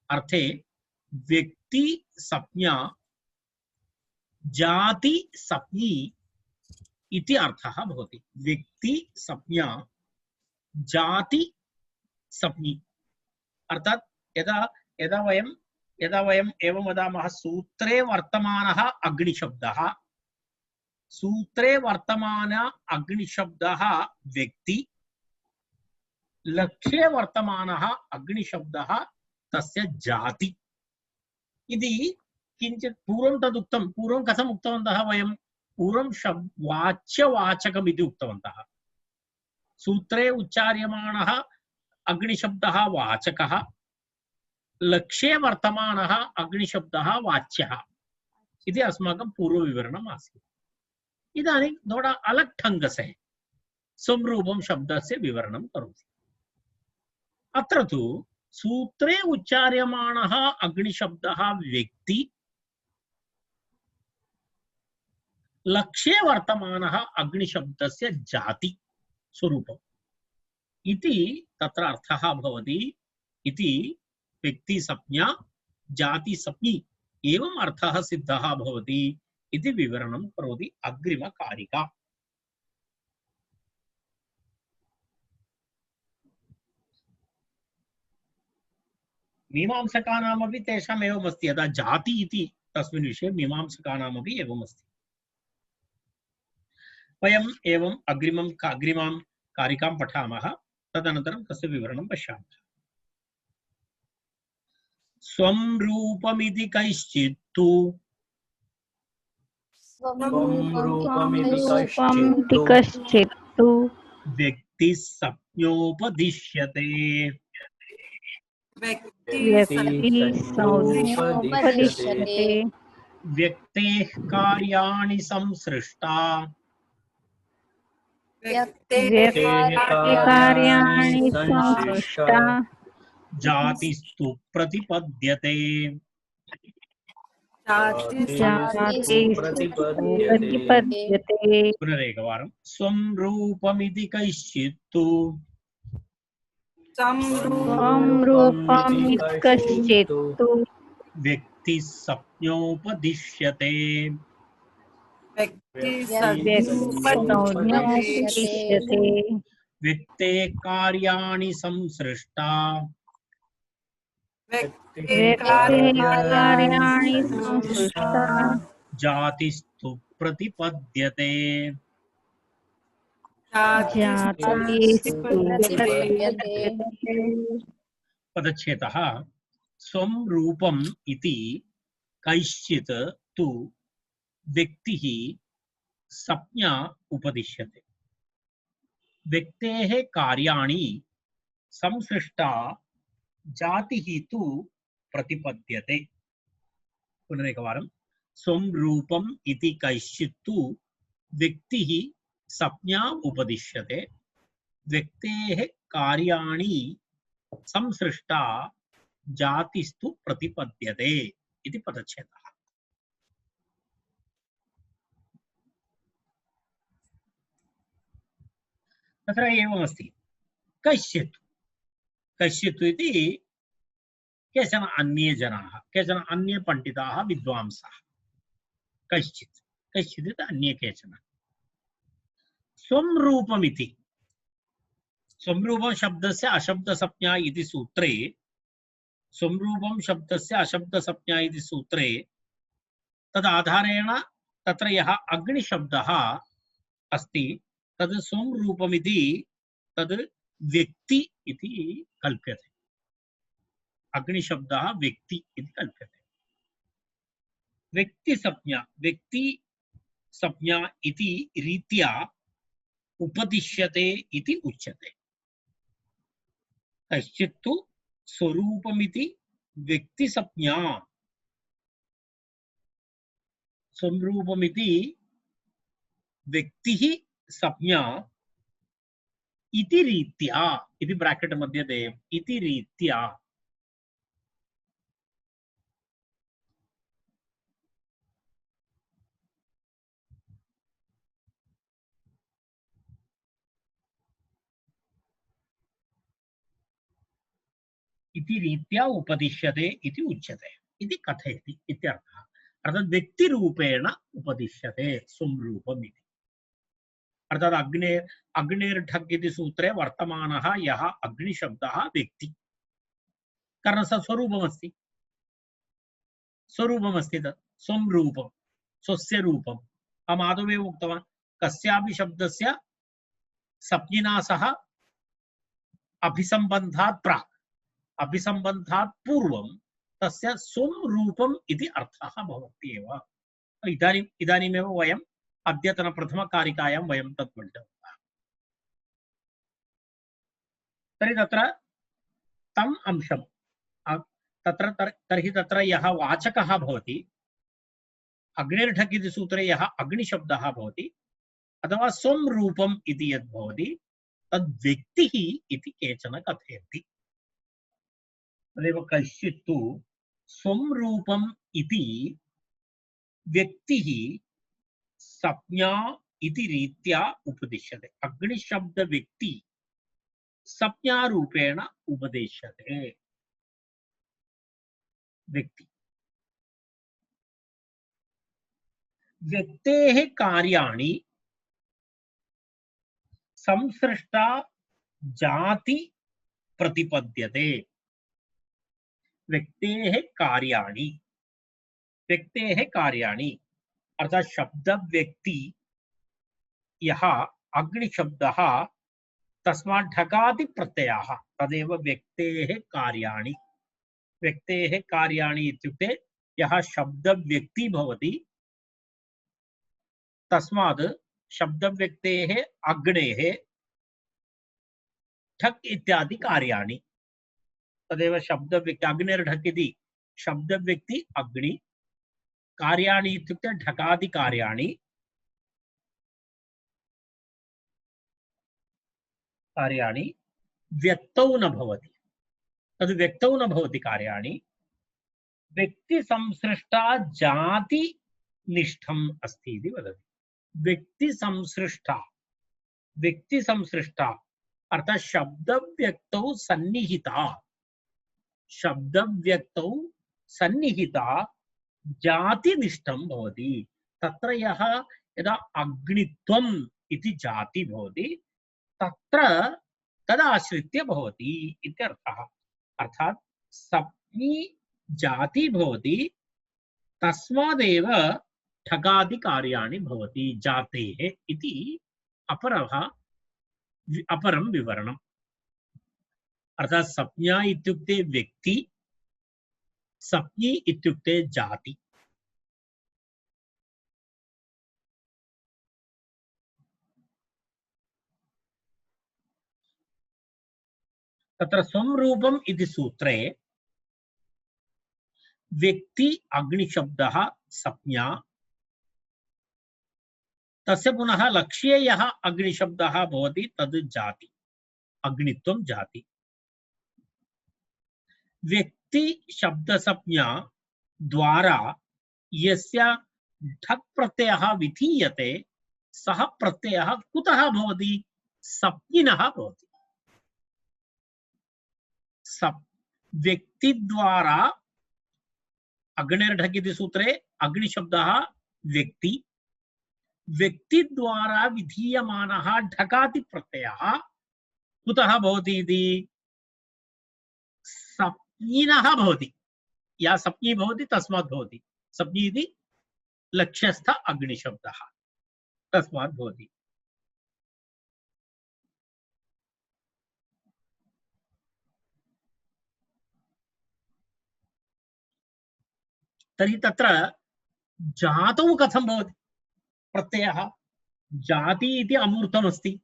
अर्थे व्यक्ति संज्ञा जाति संज्ञी इति अर्थः भवति। व्यक्ति संज्ञा जाति संज्ञी अर्थात् यदा वयम् एवं वदामः सूत्रे वर्तमानः अग्निशब्दः, सूत्रे वर्तमान अग्निशब्दः व्यक्ति, लक्ष्ये वर्तमानः अग्निशब्दः तस्य जाति इति किञ्चित् पूर्वं तदुक्तं। पूर्वं कथम् उक्तवन्तः वयं? पूर्वं वाच्यवाचकम् इति उक्तवन्तः। सूत्रे उच्चार्यमाणः अग्निशब्दः वाचकः, लक्ष्ये वर्तमानः अग्निशब्दः वाच्यः इति अस्माकं पूर्वविवरणम् आसीत्। इदानीं थोड़ा अलग ढंग से संरूपं शब्दस्य विवरणं करोति। अत्र तु सूत्रे उच्चार्यमाणः अग्निशब्दः व्यक्ति, लक्ष्ये वर्तमानः अग्निशब्दस्य जाति स्वरूपम् इति तत्र अर्थः भवति। इति व्यक्ति संज्ञा जाति संज्ञी एवम् अर्थः सिद्धः भवति इति विवरणं करोति अग्रिमकारिका। मीमांसकानामपि तेषाम् एवमस्ति। यदा जाति इति तस्मिन् विषये मीमांसकानामपि एवमस्ति। वयम् एवम् अग्रिमां कारिकां पठामः, तदनन्तरं तस्य विवरणं पश्यामः। स्वं रूपमिति कैश्चित्तु व्यक्तिः संज्ञोपदिश्यते। व्यक्तेः कार्याणि संसृष्टा जातिस्तु प्रतिपद्यते। पुनरेकवारं स्वं रूपमिति कैश्चित्तु व्यक्तिः संज्ञोपदिश्यते। व्यक्ते कार्याणि संसृष्टा व्यक्ते कार्याणि संसृष्टा जातिस्तु प्रतिपद्यते जातिस्तु प्रतिपद्यते पदच्छेदः स्वं रूपम् इति कैश्चित् तु व्यक्तिः संज्ञा उपदिश्यते व्यक्तेः कार्याणि संसृष्टा जातिः तु प्रतिपद्यते पुनरेकवारं स्वं रूपम् इति कैश्चित् तु व्यक्तिः संज्ञा उपदिश्यते व्यक्तेः कार्याणि संसृष्टा जातिस्तु प्रतिपद्यते इति पदच्छेदः तत्र एवमस्ति कश्चित् कश्चित् इति केचन अन्ये जनाः केचन अन्ये पण्डिताः विद्वांसः कश्चित् कश्चित् इति अन्ये केचन स्वं रूपमिति स्वं रूपं शब्दस्य अशब्दसंज्ञा इति सूत्रे स्वं रूपं शब्दस्य अशब्दसंज्ञा इति सूत्रे तदाधारेण तत्र यः अग्निशब्दः अस्ति तद् स्वं रूपमिति तद् व्यक्ति इति कल्प्यते अग्निशब्दः व्यक्ति इति कल्प्यते व्यक्तिसंज्ञा इति रीत्या उपदिश्यते इति उच्यते कश्चित् तु स्वरूपमिति व्यक्तिसंज्ञा स्वरूपमिति व्यक्तिः संज्ञा इति रीत्या इति ब्रैकेट मध्ये देयम् इति रीत्या इति रीत्या उपदिश्यते इति उच्यते इति कथयति इत्यर्थः अर्थात् व्यक्तिरूपेण उपदिश्यते स्वं रूपम् इति अर्थात् अग्नेर्ढक् इति सूत्रे वर्तमानः यः अग्निशब्दः व्यक्ति कारण स स्वरूपमस्ति तत् स्वं रूपं स्वस्य रूपम् अहम् आदौ उक्तवान् कस्यापि शब्दस्य संज्ञिना सह अभिसम्बन्धात् प्राक् अभिसम्बन्धात् पूर्वं तस्य स्वं रूपम् इति अर्थः भवति एव इदानीमेव वयम् अद्यतन प्रथमकारिकायां वयं तत् पठितवन्तः तर्हि तत्र तम् अंशं तर्हि तत्र यः वाचकः भवति अग्निर्ढक् इति सूत्रे यः अग्निशब्दः भवति अथवा स्वं रूपम् इति यद् भवति तद् व्यक्तिः इति केचन कथयन्ति तदेव कश्चित् तु स्वं रूपम् इति व्यक्तिः संज्ञा इति रीत्या उपदिश्यते अग्निशब्द व्यक्ति संज्ञारूपेण उपदिश्यते व्यक्ति व्यक्तेः कार्याणि संसृष्टा जाति प्रतिपद्यते व्यक्तेः कार्याणि अर्थात् शब्द व्यक्ति यः अग्निशब्दः तस्मात् ढकाति प्रत्ययः तदेव व्यक्तेः कार्याणि इत्युक्ते यः शब्द व्यक्ति भवति तस्मात् शब्द व्यक्तेः अग्नेः ढक् इत्यादि कार्याणि तदेव शब्द व्यक्ति अग्निर्ढक् इति शब्द व्यक्ति अग्नि कार्याणि इत्युक्ते ढकादि कार्याणि व्यक्तौ न भवति तद् व्यक्तौ न भवति कार्याणि व्यक्ति संसृष्टा जाति निष्ठम् अस्ति इति वदति व्यक्ति संसृष्टा अर्थात् शब्द व्यक्तौ सन्निहिता जाति निष्ठं भवति तत्र यः यदा अग्नित्वम् इति जाति भवति तत्र तदाश्रित्य भवति इत्यर्थः। अर्थात् सप्नी जाति भवति तस्मादेव ठगादि कार्याणि भवति जातेः इति अपरं विवरणम्। अर्थात् सप्ज्ञा इत्युक्ते व्यक्ति, सप्नी इत्युक्ते जाति। तत्र संरूपम् इति सूत्रे व्यक्ति अग्निशब्दः सप्ज्ञा, तस्य पुनः लक्ष्ये यः अग्निशब्दः भवति तद् जाति, अग्नित्वं जाति। व्यक्ति शब्दसंज्ञा द्वारा यस्य ढक् प्रत्ययः विधीयते सः प्रत्ययः कुतः भवति? सप्ञिनः भवति। व्यक्ति द्वारा अग्निर्ढक् इति सूत्रे अग्निशब्दः व्यक्ति, व्यक्ति द्वारा विधीयमानः ढकाति प्रत्ययः कुतः भवति इति? सप्ञिनः भवति। या सप्ञी भवति तस्मात् भवति। सप्ञी इति लक्ष्यस्थ अग्निशब्दः तस्मात् भवति। तर्हि तत्र जातौ कथं भवति प्रत्ययः? जाति इति अमूर्तमस्ति,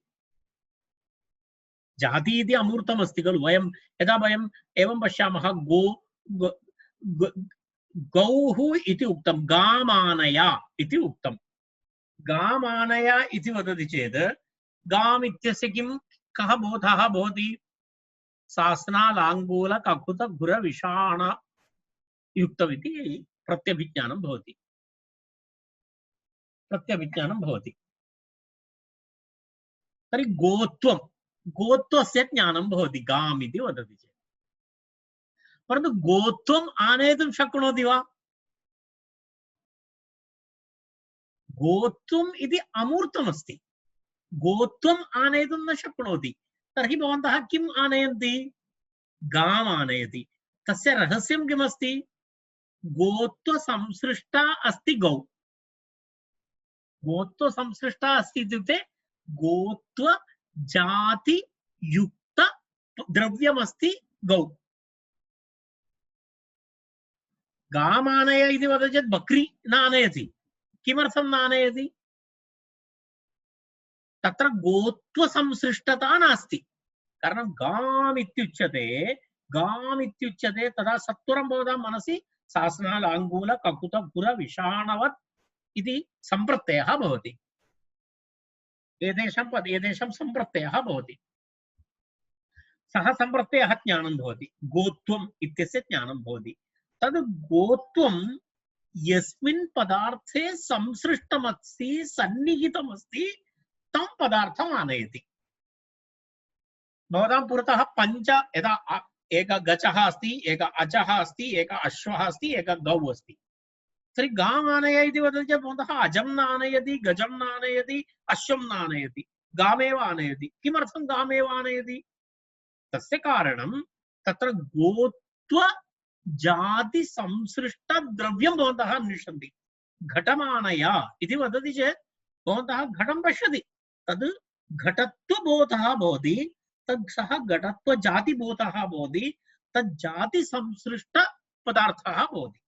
जाति इति अमूर्तमस्ति खलु। वयं यदा वयम् एवं पश्यामः, गौः इति उक्तं, गामानय इति उक्तं। गामानय इति वदति चेत् गाम् इत्यस्य किं कः बोधः भवति? सास्ना लाङ्गूल ककुत घुर विषाण युक्तमिति प्रत्यभिज्ञानं भवति, प्रत्यभिज्ञानं भवति। तर्हि गोत्वं, गोत्वस्य ज्ञानं भवति गाम् इति वदति चेत्। परन्तु गोत्वम् आनेतुं शक्नोति वा? गोत्वम् इति अमूर्तमस्ति, गोत्वम् आनेतुं न शक्नोति। तर्हि भवन्तः किम् आनयन्ति? गाम् आनयति। तस्य रहस्यं किमस्ति? गोत्व संसृष्टा अस्ति गौ। गोत्व संसृष्टा अस्ति इत्युक्ते गोत्व जाति युक्त द्रव्यमस्ति गौ। गामानय इति वदति चेत् बक्री न आनयति। किमर्थं न आनयति? तत्र गोत्व संसृष्टता नास्ति। कारणं गाम् इत्युच्यते तदा सत्वरं भवतां मनसि सास्ना लाङ्गूल ककुत घुर विषाणवत् इति सम्प्रत्ययः भवति। एतेषां सम्प्रत्ययः भवति। सः सम्प्रत्ययः ज्ञानं भवति, गोत्वम् इत्यस्य ज्ञानं भवति। तद् गोत्वं यस्मिन् पदार्थे संसृष्टमस्ति, सन्निहितमस्ति, तं पदार्थम् आनयति। भवतां पुरतः पञ्च, यदा एक गजः अस्ति, एक अजः अस्ति, एक अश्वः अस्ति, एक गौ अस्ति। तर्हि गाम् आनय इति वदति चेत् भवन्तः अजं न आनयति, गजं न आनयति, अश्वं न आनयति, गामेव आनयति। किमर्थं गामेव आनयति? तस्य कारणं तत्र गोत्व जाति संसृष्ट द्रव्यं भवन्तः अन्विषन्ति। घटमानय इति वदति चेत् भवन्तः घटं पश्यति, तद् घटत्वबोधः भवति, तद् सः घटत्वजातिबोधः भवति, तद् जातिसंसृष्ट पदार्थः भवति,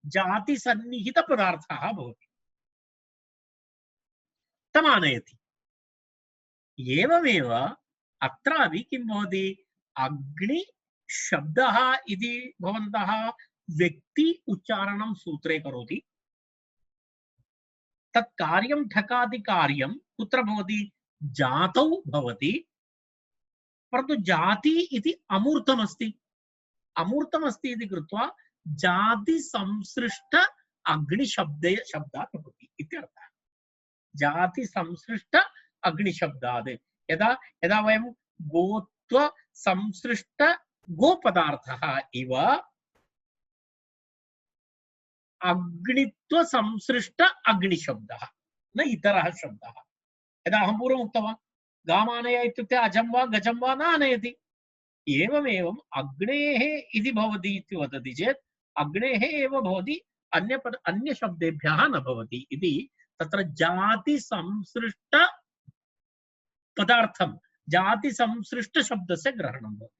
जातिसन्निहित पदार्थः भवति, तमानयति। एवमेव अत्रापि किं भवति? अग्नि शब्दः इति भवन्तः व्यक्ति उच्चारणं सूत्रे करोति। तत् कार्यं ठकादि कार्यं कुत्र भवति? जातौ भवति। परन्तु जाति इति अमूर्तमस्ति, अमूर्तमस्ति इति कृत्वा जाति संसृष्ट अग्निशब्दात् भवति इत्यर्थः। जाति संसृष्ट अग्निशब्दात्। यदा यदा वयं गोत्व संसृष्ट गोपदार्थः इव अग्नित्व संसृष्ट अग्निशब्दः, न इतरः शब्दः। यदा अहं पूर्वम् उक्तवान्, गामानय इत्युक्ते अजं वा गजं वा न आनयति। एवमेवम् अग्नेः इति भवति इति वदति चेत् अग्नेः एव भवति, अन्यशब्देभ्यः न भवति इति। तत्र जातिसंसृष्ट पदार्थं जातिसंसृष्टशब्दस्य ग्रहणं भवति।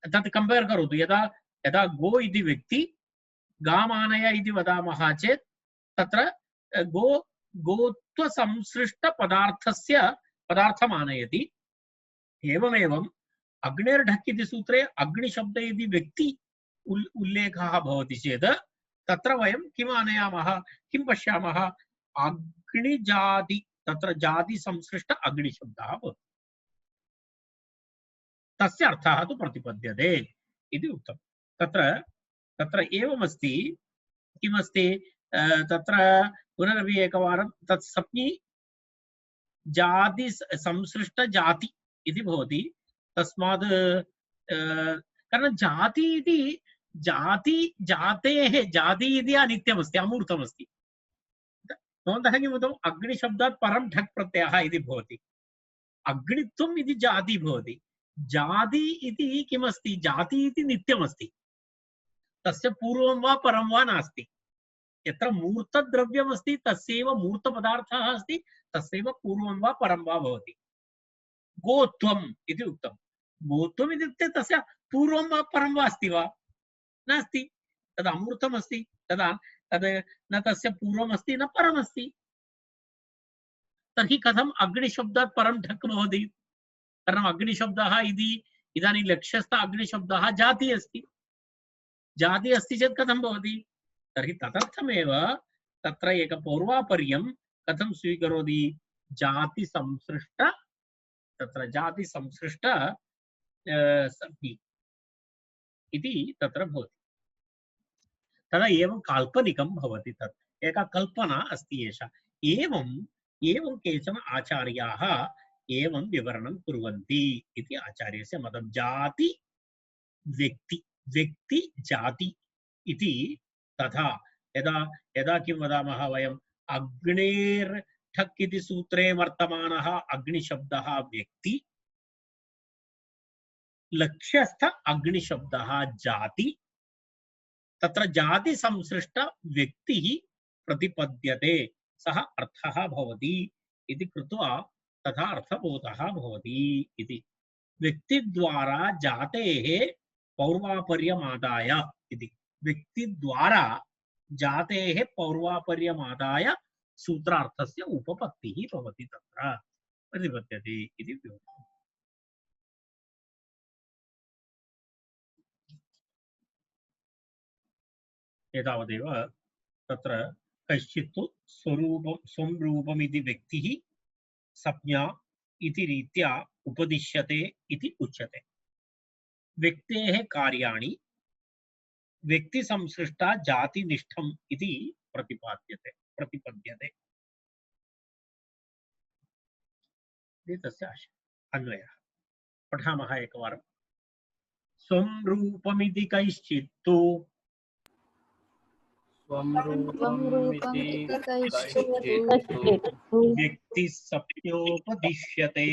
तत् कम्पेर् करोतु। यदा यदा गो इति व्यक्ति गामानय इति वदामः चेत् तत्र गोत्वसंसृष्टपदार्थस्य पदार्थम् आनयति। एवमेवम् अग्निर्ढक् इति सूत्रे अग्निशब्द इति व्यक्ति उल्लेखः भवति चेत् तत्र वयं किम् आनयामः, किं पश्यामः, अग्निजाति, तत्र जाति संसृष्ट अग्निशब्दः भवति। तस्य अर्थः तु प्रतिपद्यते इति उक्तं। तत्र एवमस्ति, किमस्ति तत्र पुनरपि एकवारं तत् सप्नि जाति संसृष्ट जाति इति भवति। तस्मात् कारण जाति इति जातेः जाति इति अनित्यमस्ति, अमूर्तमस्ति। भवन्तः किम् उक्तम्, अग्निशब्दात् परं ढक् प्रत्ययः इति भवति। अग्नित्वम् इति जाति भवति। जाति इति किमस्ति, जाति इति नित्यमस्ति, तस्य पूर्वं वा परं वा नास्ति। यत्र मूर्तद्रव्यमस्ति तस्यैव मूर्तपदार्थः अस्ति, तस्यैव पूर्वं वा परं वा भवति। गोत्वम् इति उक्तं। गोत्वम् इत्युक्ते तस्य पूर्वं वा परं वा अस्ति वा, नास्ति, तद् अमूर्तमस्ति। तदा तद् न तस्य पूर्वमस्ति न परमस्ति। तर्हि कथम् अग्निशब्दात् परं ढक् भवति? कारणम् अग्निशब्दः इति इदानीं लक्ष्यस्थ अग्निशब्दः जाति अस्ति। जाति अस्ति चेत् कथं भवति? तर्हि तदर्थमेव तत्र एक पौर्वापर्यं कथं स्वीकरोति, जातिसंसृष्ट, तत्र जातिसंसृष्ट सन्ति इति तत्र भवति। तदा एवं काल्पनिकं भवति। तत् एका कल्पना अस्ति एषा। एवं केचन आचार्याः एवं विवरणं कुर्वन्ति इति आचार्यस्य मतं। जाति व्यक्ति जाति इति तथा यदा यदा किं वदामः वयम्, अग्नेर्ठक् इति सूत्रे वर्तमानः अग्निशब्दः व्यक्ति, लक्ष्यस्थ अग्निशब्दः जाति, तत्र जाति संसृष्ट व्यक्तिः प्रतिपद्यते, सः अर्थः भवति इति कृत्वा तथा अर्थबोधः भवति इति। व्यक्तिद्वारा जातेः पौर्वापर्यमादाय इति। व्यक्तिद्वारा जातेः पौर्वापर्यमादाय सूत्रार्थस्य उपपत्तिः भवति, तत्र प्रतिपद्यते इति विवरणम्। एतावदेव। तत्र कश्चित् स्वं रूपमिति व्यक्तिः संज्ञा इति रीत्या उपदिश्यते इति उच्यते। व्यक्तेः कार्याणि व्यक्तिसंसृष्टा जातिनिष्ठम् इति प्रतिपद्यते। तस्य अन्वयः पठामः एकवारं। स्वं रूपमिति कैश्चित्तु व्यक्तिः सप्योपदिश्यते।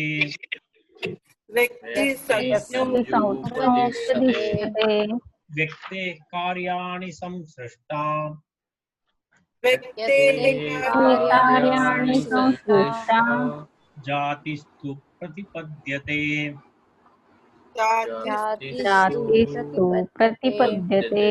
व्यक्तेः कार्याणि संसृष्टा जातिस्तु प्रतिपद्यते। जातिस्तु प्रतिपद्यते।